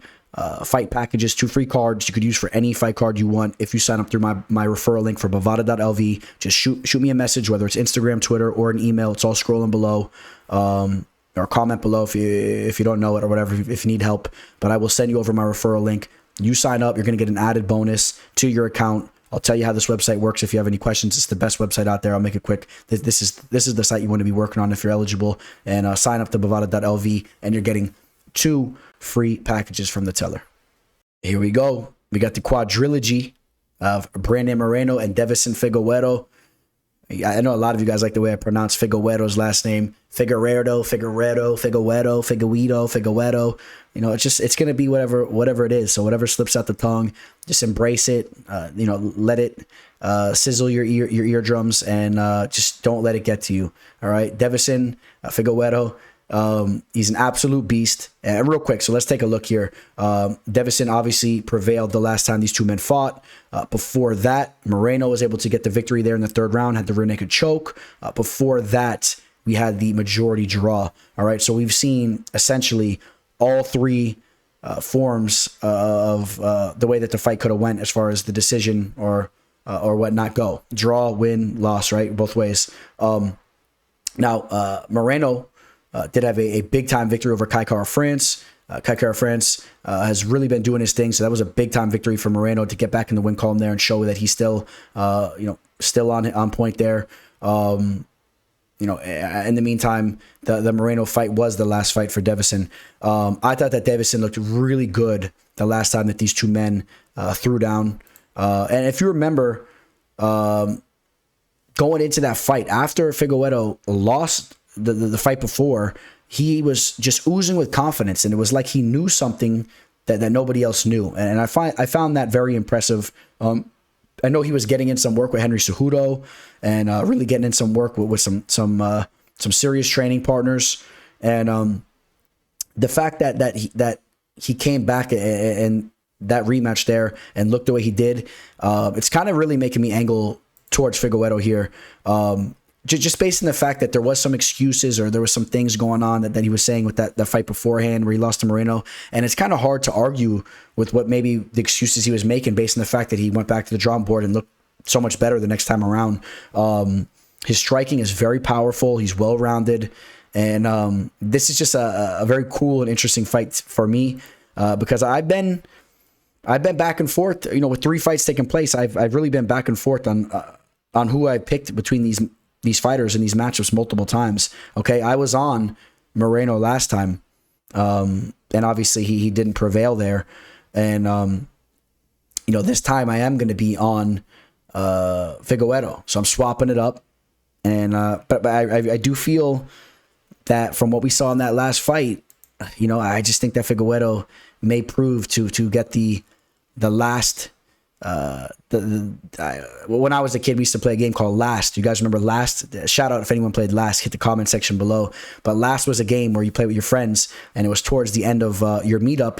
fight packages, 2 free cards you could use for any fight card you want if you sign up through my referral link for Bovada.lv. Just shoot me a message, whether it's Instagram, Twitter, or an email. It's all scrolling below, or comment below if you don't know it or whatever, if you need help. But I will send you over my referral link. You sign up, you're going to get an added bonus to your account. I'll tell you how this website works if you have any questions. It's the best website out there. I'll make it quick. This is the site you want to be working on if you're eligible. And sign up to Bovada.lv, and you're getting 2 free packages from the teller. Here we go. We got the quadrilogy of Brandon Moreno and Devison Figueroa. I know a lot of you guys like the way I pronounce Figueroa's last name. Figueroa. You know, it's going to be whatever it is. So whatever slips out the tongue, just embrace it. Let it sizzle your eardrums, and just don't let it get to you. All right. Devison Figueroa. He's an absolute beast. And real quick, so let's take a look here. Devison obviously prevailed the last time these two men fought. Before that, Moreno was able to get the victory there in the 3rd round, had the rear naked choke. Before that, we had the majority draw. All right, so we've seen essentially all 3 forms of the way that the fight could have went as far as the decision or whatnot go. Draw, win, loss, right? Both ways. Now, Moreno did have a big-time victory over Kai Kara-France. Kai Kara-France has really been doing his thing, so that was a big-time victory for Moreno to get back in the win column there and show that he's still, still on point there. In the meantime, the Moreno fight was the last fight for Devison. I thought that Devison looked really good the last time that these two men threw down. And if you remember, going into that fight, after Figueroa lost the fight before, he was just oozing with confidence, and it was like he knew something that nobody else knew. And I found that very impressive. I know he was getting in some work with Henry Cejudo and really getting in some work with some serious training partners. And the fact that he came back and that rematch there and looked the way he did, it's kind of really making me angle towards Figueroa here. Just based on the fact that there was some excuses or there was some things going on that he was saying with that fight beforehand where he lost to Moreno. And it's kind of hard to argue with what maybe the excuses he was making based on the fact that he went back to the drawing board and looked so much better the next time around. His striking is very powerful. He's well-rounded. And this is just a very cool and interesting fight for me because I've been back and forth, with 3 fights taking place. I've really been back and forth on who I picked between these fighters in these matchups multiple times. Okay, I was on Moreno last time, and obviously he didn't prevail there. And this time I am going to be on Figueroa, so I'm swapping it up. And but I do feel that from what we saw in that last fight, I just think that Figueroa may prove to get the last. When I was a kid, we used to play a game called Last. You guys remember Last? Shout out if anyone played Last. Hit the comment section below. But Last was a game where you play with your friends, and it was towards the end of your meetup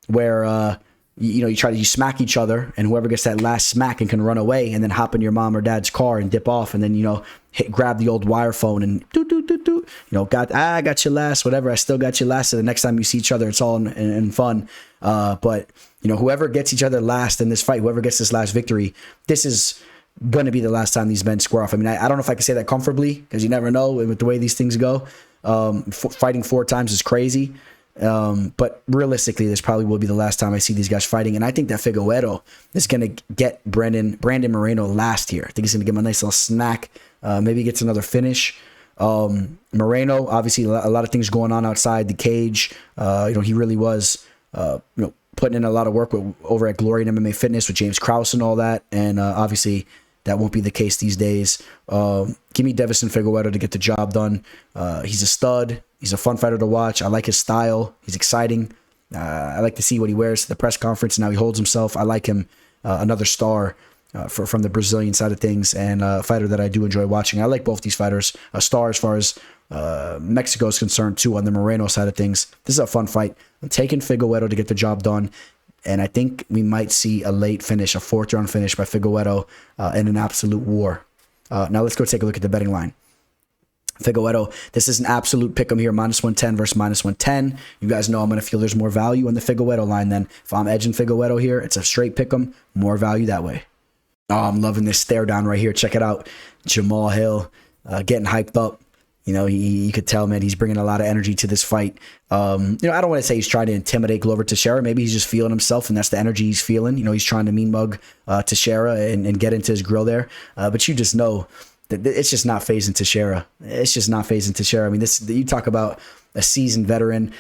where you smack each other, and whoever gets that last smack and can run away and then hop in your mom or dad's car and dip off, and then grab the old wire phone and I got your last, whatever. I still got your last. So the next time you see each other, it's all in fun. But whoever gets each other last in this fight, whoever gets this last victory, this is going to be the last time these men square off. I mean, I don't know if I can say that comfortably because you never know with the way these things go. Fighting 4 times is crazy. But realistically, this probably will be the last time I see these guys fighting. And I think that Figueroa is going to get Brandon Moreno last here. I think he's going to give him a nice little snack. Maybe he gets another finish. Moreno, obviously a lot of things going on outside the cage. He really was, putting in a lot of work over at Glory and MMA Fitness with James Krause and all that. And obviously that won't be the case these days. Give me Devison Figueroa to get the job done. He's a stud. He's a fun fighter to watch. I like his style. He's exciting. I like to see what he wears to the press conference and how he holds himself. I like him. Another star from the Brazilian side of things, and a fighter that I do enjoy watching. I like both these fighters. A star as far as Mexico is concerned too on the Moreno side of things. This is a fun fight. I'm taking Figueroa to get the job done, and I think we might see a late finish, a 4th round finish by Figueroa in an absolute war. Now let's go take a look at the betting line. Figueroa, this is an absolute pick 'em here, -110 versus -110. You guys know I'm going to feel there's more value in the Figueroa line then. If I'm edging Figueroa here, it's a straight pick 'em, more value that way. Oh, I'm loving this stare down right here. Check it out. Jamahal getting hyped up. You could tell, man, he's bringing a lot of energy to this fight. I don't want to say he's trying to intimidate Glover Teixeira. Maybe he's just feeling himself, and that's the energy he's feeling. He's trying to mean mug Teixeira and get into his grill there. But you just know that it's just not phasing Teixeira. It's just not phasing Teixeira. I mean, you talk about a seasoned veteran,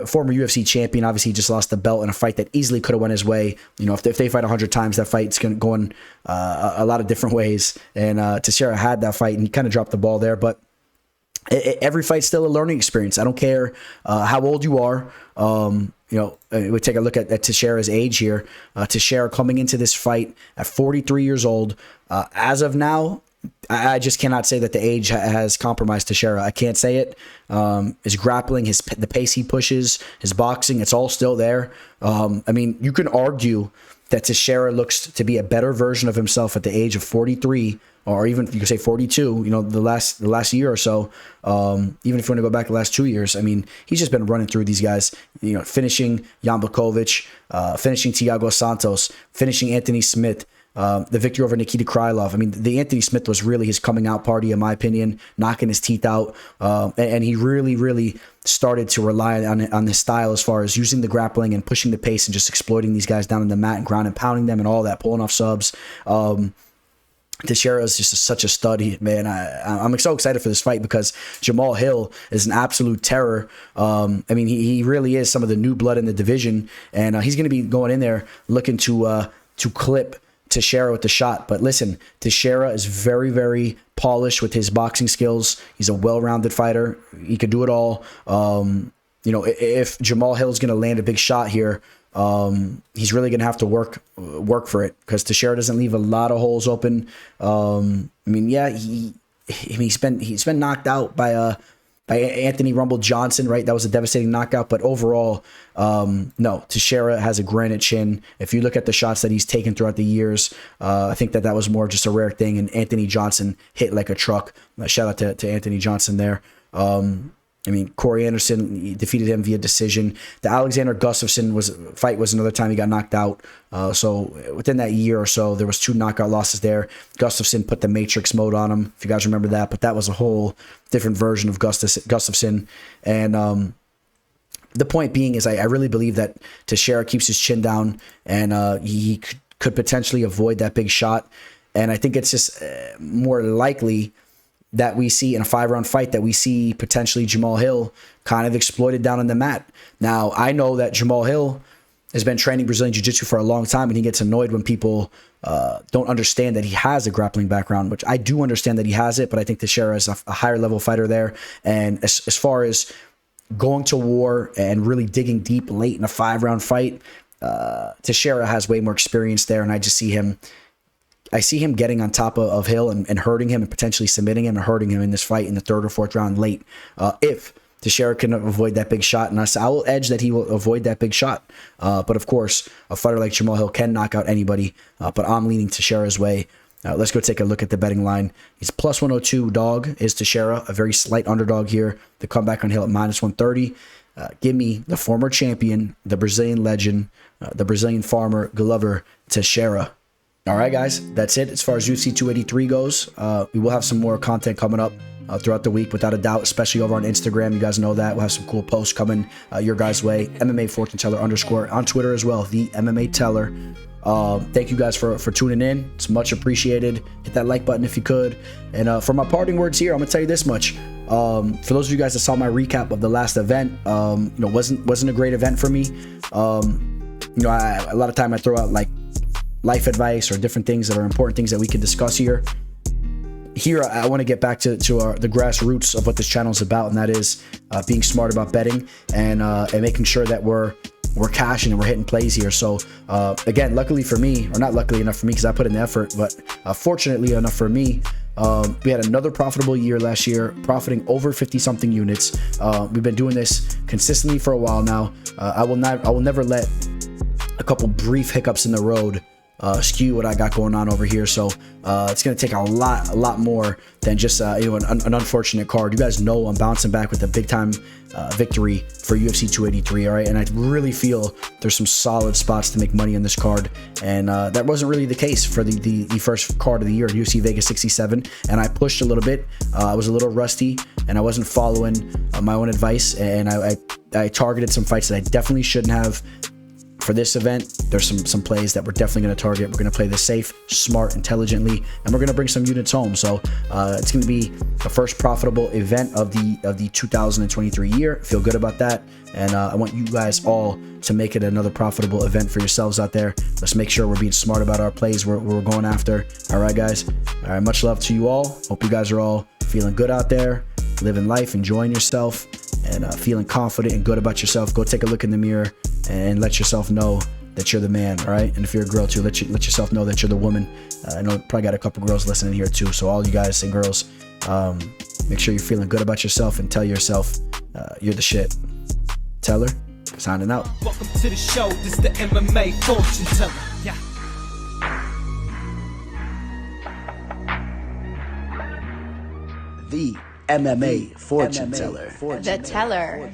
former UFC champion. Obviously, he just lost the belt in a fight that easily could have went his way. If they fight 100 times, that fight's going to go in a lot of different ways. And Teixeira had that fight, and he kind of dropped the ball there. But every fight's still a learning experience. I don't care how old you are. We take a look at Teixeira's age here. Teixeira coming into this fight at 43 years old. As of now, I just cannot say that the age has compromised Teixeira. I can't say it. His grappling, the pace he pushes, his boxing, it's all still there. You can argue that Teixeira looks to be a better version of himself at the age of 43, or even you could say 42. The last year or so. Even if you want to go back the last 2 years, he's just been running through these guys. Finishing Jan Blachowicz, finishing Thiago Santos, finishing Anthony Smith. The victory over Nikita Krylov. The Anthony Smith was really his coming out party, in my opinion, knocking his teeth out. And he really, really started to rely on his style as far as using the grappling and pushing the pace and just exploiting these guys down in the mat and ground and pounding them and all that, pulling off subs. Teixeira is just such a stud, man. I'm so excited for this fight because Jamahal Hill is an absolute terror. He really is some of the new blood in the division, and he's going to be going in there looking to clip Teixeira with the shot. But listen, Teixeira is very, very polished with his boxing skills. He's a well-rounded fighter. He could do it all. If Jamahal Hill is going to land a big shot here, he's really going to have to work for it because Teixeira doesn't leave a lot of holes open. He's been knocked out by Anthony Rumble Johnson, right? That was a devastating knockout. But overall, no, Teixeira has a granite chin. If you look at the shots that he's taken throughout the years, I think that was more just a rare thing. And Anthony Johnson hit like a truck. Shout out to Anthony Johnson there. Corey Anderson defeated him via decision. The Alexander Gustafsson fight was another time he got knocked out. So within that year or so, there was 2 knockout losses there. Gustafsson put the Matrix mode on him, if you guys remember that. But that was a whole different version of Gustafsson. And the point being is I really believe that Teixeira keeps his chin down and he could potentially avoid that big shot. And I think it's just more likely that we see in a 5-round fight that we see potentially Jamahal Hill kind of exploited down on the mat. Now, I know that Jamahal Hill has been training Brazilian Jiu-Jitsu for a long time, and he gets annoyed when people don't understand that he has a grappling background, which I do understand that he has it, but I think Teixeira is a higher level fighter there. And as far as going to war and really digging deep late in a 5-round fight, Teixeira has way more experience there, and I see him getting on top of Hill and hurting him and potentially submitting him and hurting him in this fight in the 3rd or 4th round late. If Teixeira can avoid that big shot, and I will edge that he will avoid that big shot. But of course, a fighter like Jamahal Hill can knock out anybody, but I'm leaning Teixeira's way. Let's go take a look at the betting line. He's plus 102 dog is Teixeira, a very slight underdog here. The comeback on Hill at minus 130. Give me the former champion, the Brazilian legend, the Brazilian farmer, Glover Teixeira. All right, guys, that's it as far as UFC 283 goes. We will have some more content coming up throughout the week, without a doubt, especially over on Instagram. You guys know that. We'll have some cool posts coming your guys' way. MMA Fortune Teller _ on Twitter as well, the MMA Teller. Thank you guys for tuning in. It's much appreciated. Hit that like button if you could. And for my parting words here, I'm going to tell you this much. For those of you guys that saw my recap of the last event, wasn't a great event for me. A lot of time I throw out like life advice or different things that are important things that we can discuss here. Here, I want to get back to the grassroots of what this channel is about, and that is being smart about betting and making sure that we're cashing and we're hitting plays here. So again, luckily for me, or not luckily enough for me because I put in the effort, but fortunately enough for me, we had another profitable year last year, profiting over 50-something units. We've been doing this consistently for a while now. I will never let a couple brief hiccups in the road skew what I got going on over here. So it's going to take a lot more than just an unfortunate card. You guys know I'm bouncing back with a big time victory for UFC 283. All right, and I really feel there's some solid spots to make money on this card, and that wasn't really the case for the first card of the year, UFC Vegas 67. And I pushed a little bit. I was a little rusty and I wasn't following my own advice, and I targeted some fights that I definitely shouldn't have. For this event, there's some plays that we're definitely going to target. We're going to play this safe, smart, intelligently, and we're going to bring some units home. So it's going to be the first profitable event of the 2023 year. Feel good about that, and I want you guys all to make it another profitable event for yourselves out there. Let's make sure we're being smart about our plays we're going after. All right, guys. All right, much love to you all. Hope you guys are all feeling good out there, living life, enjoying yourself, and feeling confident and good about yourself. Go take a look in the mirror and let yourself know that you're the man, all right? And if you're a girl too, let yourself know that you're the woman. I know probably got a couple girls listening here too, so all you guys and girls, make sure you're feeling good about yourself and tell yourself you're the shit. Teller, signing out. Welcome to the show. This is the MMA fortune teller. Yeah. The MMA fortune teller. The teller.